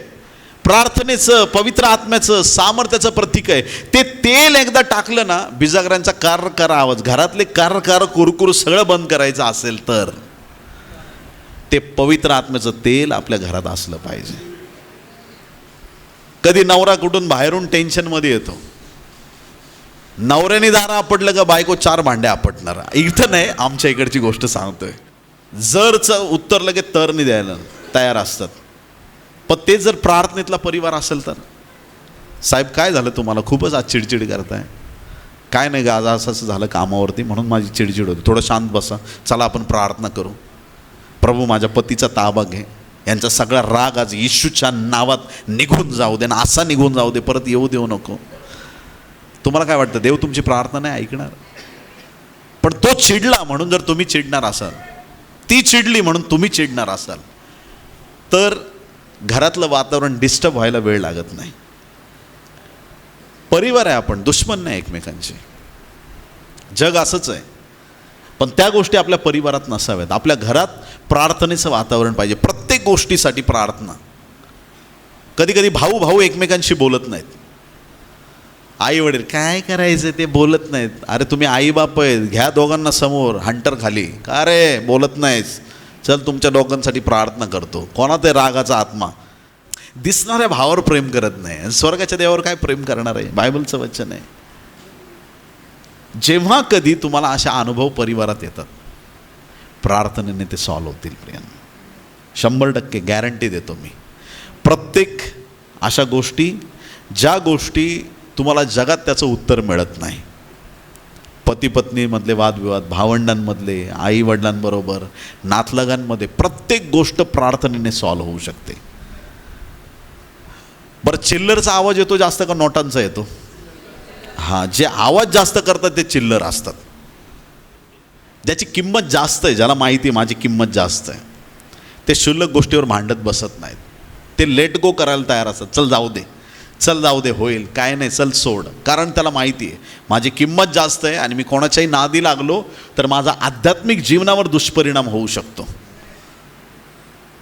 S1: प्रार्थनेचं, पवित्र आत्म्याचं, सामर्थ्याचं प्रतीक आहे. ते तेल एकदा टाकलं ना, बिजागरांचा कार कार आवाज, घरातले कार कार कुरकुर सगळं बंद करायचं असेल तर ते पवित्र आत्म्याचं तेल आपल्या घरात असलं पाहिजे. कधी नवरा कुठून बाहेरून टेन्शनमध्ये येतो, नवऱ्याने दारा आपटलं का बायको 4 भांडे आपटणार. इथं नाही, आमच्या इकडची गोष्ट सांगतोय. जरचं उत्तर लगेच तरने द्यायला तयार असतात. पण ते जर प्रार्थनेतला परिवार असेल तर, साहेब काय झालं तुम्हाला? खूपच आज चिडचिड करताय. काय नाही गा, आज असं झालं कामावरती म्हणून माझी चिडचिड होती. थोडं शांत बसा, चला आपण प्रार्थना करू. प्रभू माझ्या पतीचा ताबा घे, यांचा सगळा राग आज येशूच्या नावात निघून जाऊ दे, ना असा निघून जाऊ दे, परत येऊ देऊ नको. तुम्हाला काय वाटतं? देव तुमची प्रार्थना नाही ऐकणार? पण तो चिडला म्हणून जर तुम्ही चिडणार असाल, ती चिडली म्हणून तुम्ही चिडणार असाल, तर घरातलं वातावरण डिस्टर्ब व्हायला वेळ लागत नाही. परिवार आहे आपण, दुश्मन नाही एकमेकांचे. जग असंच आहे. पण त्या गोष्टी आपल्या परिवारात नसाव्यात. आपल्या घरात प्रार्थनेचं वातावरण पाहिजे. प्रत्येक गोष्टीसाठी प्रार्थना. कधी कधी भाऊ भाऊ एकमेकांशी बोलत नाहीत. आई वडील काय करायचं ते बोलत नाहीत. अरे तुम्ही आई बाप आहेत, घ्या दोघांना समोर, हंटर खाली. का रे बोलत नाहीस? चल तुमच्या दोघांसाठी प्रार्थना करतो. कोणा ते रागाचा आत्मा दिसणाऱ्या भावावर प्रेम करत नाही, स्वर्गाच्या देवावर काय प्रेम करणार आहे? बायबलचं वचन आहे. जेव्हा कधी तुम्हाला अशा अनुभव परिवारात येतात, प्रार्थनेने ते सॉल्व होतील प्रियांनो. 100% गॅरंटी देतो मी. प्रत्येक अशा गोष्टी, ज्या गोष्टी तुम्हाला जगात त्याचं उत्तर मिळत नाही, पती पत्नीमधले वादविवाद, भावंडांमधले, आई वडिलांबरोबर, नातलगांमध्ये, प्रत्येक गोष्ट प्रार्थनेने सॉल्व होऊ शकते. बरं, चिल्लरचा आवाज येतो जास्त का नोटांचा येतो? हां, जे आवाज जास्त करतात ते चिल्लर असतात. ज्याची किंमत जास्त आहे, ज्याला माहिती आहे माझी किंमत जास्त आहे, ते क्षुल्लक गोष्टीवर भांडत बसत नाहीत. ते लेट गो करायला तयार असतात. चल जाऊ दे, चल जाऊ दे, होईल काय नाही, चल सोड. कारण त्याला माहिती आहे माझी किंमत जास्त आहे आणि मी कोणाच्याही नादी लागलो तर माझा आध्यात्मिक जीवनावर दुष्परिणाम होऊ शकतो.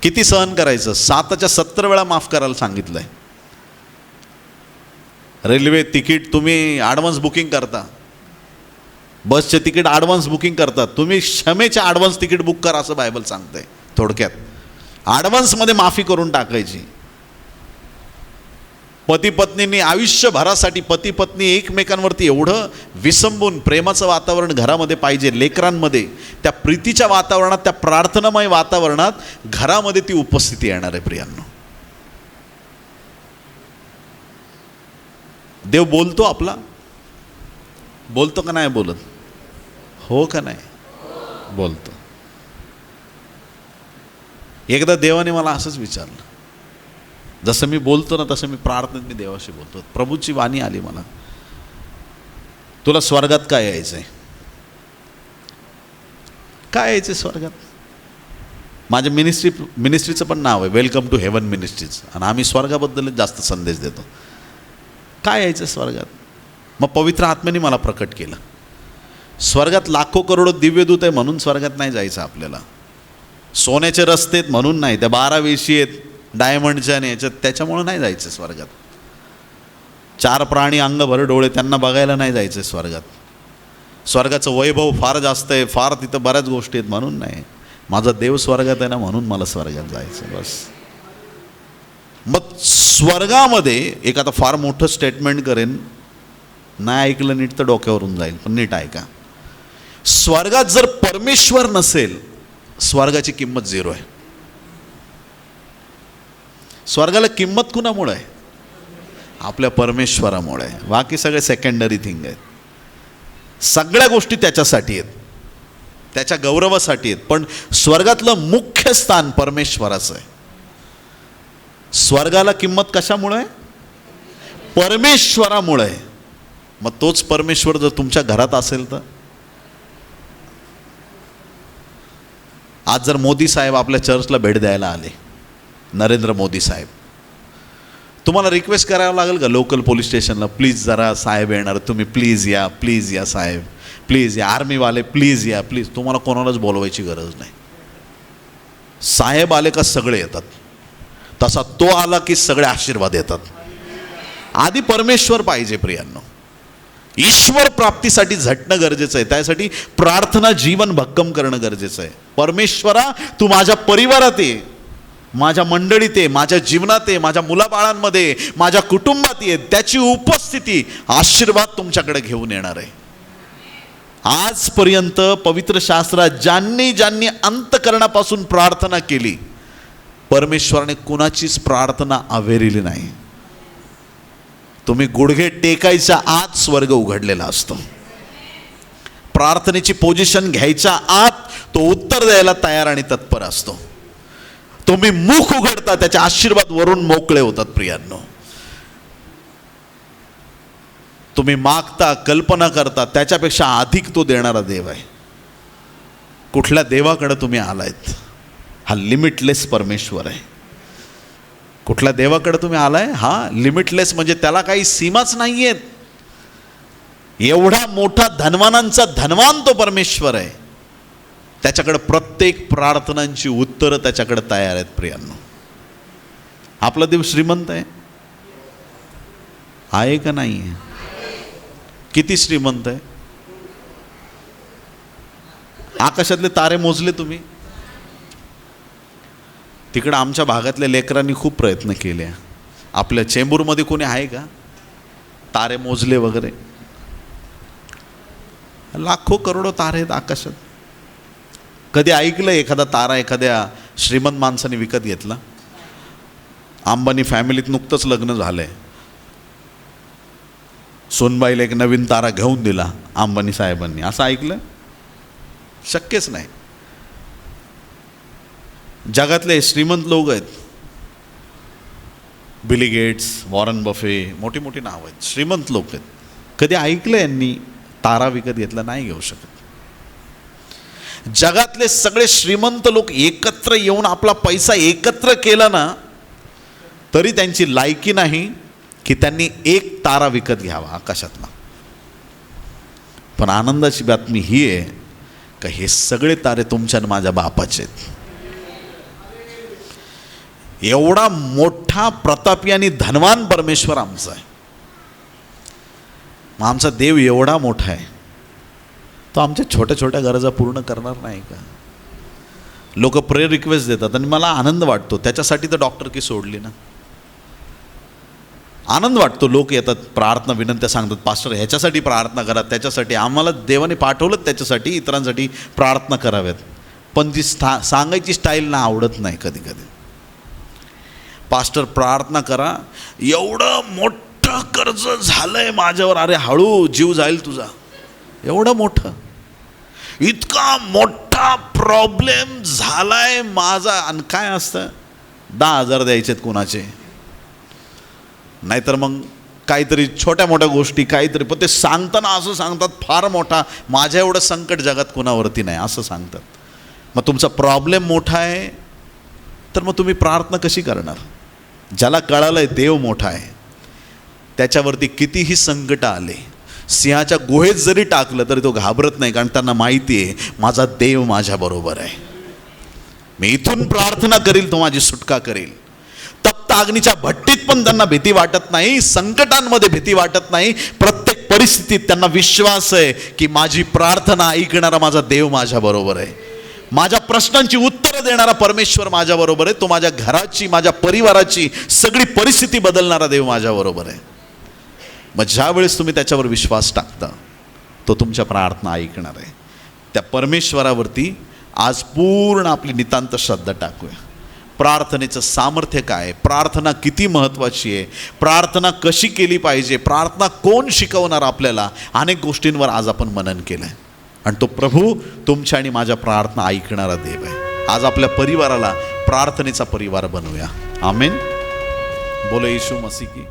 S1: किती सहन करायचं? 7च्या 70 वेळा माफ करायला सांगितलंय. रेल्वे तिकीट तुम्ही ॲडव्हान्स बुकिंग करता, बसचे तिकीट ॲडव्हान्स बुकिंग करतात, तुम्ही क्षमेचे ॲडव्हान्स तिकीट बुक करा असं बायबल सांगतंय. थोडक्यात ॲडव्हान्समध्ये माफी करून टाकायची. पती पत्नींनी आयुष्यभरासाठी, पती पत्नी एकमेकांवरती एवढं विसंबून प्रेमाचं वातावरण घरामध्ये पाहिजे. लेकरांमध्ये त्या प्रीतीच्या वातावरणात, त्या प्रार्थनामय वातावरणात घरामध्ये ती उपस्थिती येणार आहे प्रियांनो. देव बोलतो आपला, बोलतो का नाही बोलत? हो का नाही? बोलतो. एकदा देवाने मला असंच विचारलं, जसं मी बोलतो ना तसं मी प्रार्थनेत मी देवाशी बोलतो. प्रभूची वाणी आली मला, तुला स्वर्गात काय यायचंय? काय यायचंय स्वर्गात? माझ्या मिनिस्ट्रीचं पण नाव आहे वेलकम टू हेवन मिनिस्ट्रीज, आणि आम्ही स्वर्गाबद्दल जास्त संदेश देतो. काय यायचं स्वर्गात? मग पवित्र आत्म्याने मला प्रकट केलं, स्वर्गात लाखो करोडो दिव्यदूत आहे म्हणून स्वर्गात नाही जायचं आपल्याला. सोन्याचे रस्ते आहेत म्हणून नाही, त्या 12 वेशी आहेत डायमंडच्या आणि याच्यात, त्याच्यामुळं नाही जायचं स्वर्गात. 4 प्राणी अंगभर डोळे त्यांना बघायला नाही जायचं स्वर्गात. स्वर्गाचं वैभव फार जास्त आहे, फार तिथं बऱ्याच गोष्टी आहेत म्हणून नाही. माझा देव स्वर्गात आहे ना म्हणून मला स्वर्गात जायचं बस. मग स्वर्गामध्ये एक आता फार मोठं स्टेटमेंट करेन, नाही ऐकलं नीट तर डोक्यावरून जाईल, पण नीट ऐका. स्वर्गात जर परमेश्वर नसेल, स्वर्गाची किंमत 0 आहे. स्वर्गाला किंमत कुणामुळे आहे? आपल्या परमेश्वरामुळे आहे. बाकी सगळे सेकंडरी थिंग आहेत. सगळ्या गोष्टी त्याच्यासाठी आहेत, त्याच्या गौरवासाठी आहेत. पण स्वर्गातलं मुख्य स्थान परमेश्वराचं आहे. स्वर्गाला किंमत कशामुळे आहे? परमेश्वरामुळे आहे. मग तोच परमेश्वर जर तुमच्या घरात असेल तर, आज जर मोदी साहेब आपल्या चर्चला भेट द्यायला आले, नरेंद्र मोदी साहेब, तुम्हाला रिक्वेस्ट करावं लागेल का लोकल पोलीस स्टेशनला, प्लीज जरा साहेब येणार, तुम्ही प्लीज या साहेब, प्लीज या, आर्मीवाले प्लीज या, प्लीज. तुम्हाला कोणालाच बोलवायची गरज नाही. साहेब आले का सगळे येतात, तसा तो आला की सगळे आशीर्वाद येतात. आधी परमेश्वर पाहिजे प्रियांनो. ईश्वर प्राप्तीसाठी झटणं गरजेचं आहे, त्यासाठी प्रार्थना जीवन भक्कम करणं गरजेचं आहे. परमेश्वरा तू माझ्या परिवारात ये, माझ्या मंडळीत ये, माझ्या जीवनात ये, माझ्या मुलाबाळांमध्ये, माझ्या कुटुंबात ये. त्याची उपस्थिती, आशीर्वाद तुमच्याकडे घेऊन येणार आहे. आजपर्यंत पवित्र शास्त्रात ज्यांनी अंतःकरणापासून प्रार्थना केली, परमेश्वराने कुणाचीच प्रार्थना अवेरिली नाही. तुम्ही गुडघे टेकायच्या आत स्वर्ग उघडलेला असतो. प्रार्थनेची पोझिशन घ्यायच्या आत तो उत्तर द्यायला तयार आणि तत्पर असतो. तुम्ही मुख उघडता, त्याचे आशीर्वाद वरून मोकळे होतात. प्रियांनो, तुम्ही मागता, कल्पना करता, त्याच्यापेक्षा अधिक तो देणारा देव आहे. कुठल्या देवाकडे तुम्ही आलायत? हा लिमिटलेस परमेश्वर आहे. कुठल्या देवाकडे तुम्ही आलाय? हा लिमिटलेस, म्हणजे त्याला काही सीमाच नाही आहेत. एवढा मोठा धनवानांचा धनवान तो परमेश्वर आहे. त्याच्याकडे प्रत्येक प्रार्थनांची उत्तरं त्याच्याकडे तयार आहेत. प्रियांनो, आपला देव श्रीमंत आहे का नाही आहे? किती श्रीमंत आहे? आकाशातले तारे मोजले तुम्ही? तिकडं आमच्या भागातल्या लेकरांनी खूप प्रयत्न केले. आपल्या चेंबूरमध्ये कोणी आहे का तारे मोजले वगैरे? लाखो करोडो तारे आहेत आकाशात. कधी ऐकलं एखादा तारा एखाद्या श्रीमंत माणसाने विकत घेतला? अंबानी फॅमिलीत नुकतंच लग्न झालंय, सोनबाईला एक नवीन तारा घेऊन दिला अंबानी साहेबांनी, असं ऐकलं? शक्यच नाही. जगातले श्रीमंत लोक आहेत, बिली गेट्स, वॉरन बफे, मोठी मोठी नाव आहेत, श्रीमंत लोक आहेत. कधी ऐकलं यांनी तारा विकत घेतला? नाही घेऊ शकत. जगातले सगळे श्रीमंत लोक एकत्र येऊन आपला पैसा एकत्र केला ना, तरी त्यांची लायकी नाही की त्यांनी एक तारा विकत घ्यावा आकाशातला. पण आनंदाची बातमी ही आहे का हे सगळे तारे तुमच्या आणि माझ्या बापाचे आहेत. एवढा मोठा प्रतापी आणि धनवान परमेश्वर आमचा आहे. मग आमचा देव एवढा मोठा आहे, तो आमच्या छोट्या छोट्या गरजा पूर्ण करणार नाही का? लोक प्रेयर रिक्वेस्ट देतात आणि मला आनंद वाटतो. त्याच्यासाठी तर डॉक्टर की सोडली ना. आनंद वाटतो. लोक येतात, प्रार्थना विनंत्या सांगतात, पास्टर ह्याच्यासाठी प्रार्थना करा, त्याच्यासाठी आम्हाला देवाने पाठवलं, त्याच्यासाठी इतरांसाठी प्रार्थना कराव्यात. पण ती सांगायची स्टाईल ना आवडत नाही कधी कधी. पास्टर प्रार्थना करा, एवढं मोठं मोठं कर्ज झालंय माझ्यावर. अरे हळू, जीव जाईल तुझा. एवढं मोठं, इतका मोठा प्रॉब्लेम झालाय माझा. आणि काय असतं, 10,000 द्यायचेत कोणाचे, नाहीतर मग काहीतरी छोट्या मोठ्या गोष्टी काहीतरी. पण ते सांगताना असं सांगतात फार मोठा, माझ्या एवढं संकट जगात कोणावरती नाही असं सांगतात. मग तुमचा प्रॉब्लेम मोठा आहे तर मग तुम्ही प्रार्थना कशी करणार? ज्याला कळालंय देव मोठा आहे, त्याच्यावरती कितीही संकट आले, सिंहाच्या गुहेत जरी टाकलं तरी तो घाबरत नाही, कारण त्यांना माहिती आहे माझा देव माझ्याबरोबर आहे. मी इथून प्रार्थना करील तो माझी सुटका करेल. तप्त अग्नीच्या भट्टीत पण त्यांना भीती वाटत नाही, संकटांमध्ये भीती वाटत नाही. प्रत्येक परिस्थितीत त्यांना विश्वास आहे की माझी प्रार्थना ऐकणारा माझा देव माझ्याबरोबर आहे. माझ्या प्रश्नांची उत्तरं देणारा परमेश्वर माझ्याबरोबर आहे. तो माझ्या घराची, माझ्या परिवाराची सगळी परिस्थिती बदलणारा देव माझ्याबरोबर आहे. मग ज्या वेळेस तुम्ही त्याच्यावर विश्वास टाकता, तो तुमच्या प्रार्थना ऐकणार आहे. त्या परमेश्वरावरती आज पूर्ण आपली नितांत श्रद्धा टाकूया. प्रार्थनेचं सामर्थ्य काय आहे, प्रार्थना किती महत्त्वाची आहे, प्रार्थना कशी केली पाहिजे, प्रार्थना कोण शिकवणार आपल्याला, अनेक गोष्टींवर आज आपण मनन केलं आहे. आणि तो प्रभू तुमच्या आणि माझ्या प्रार्थना ऐकणारा देव आहे. आज आपल्या परिवाराला प्रार्थनेचा परिवार बनवूया. आमेन. बोलो येशू मसीह की.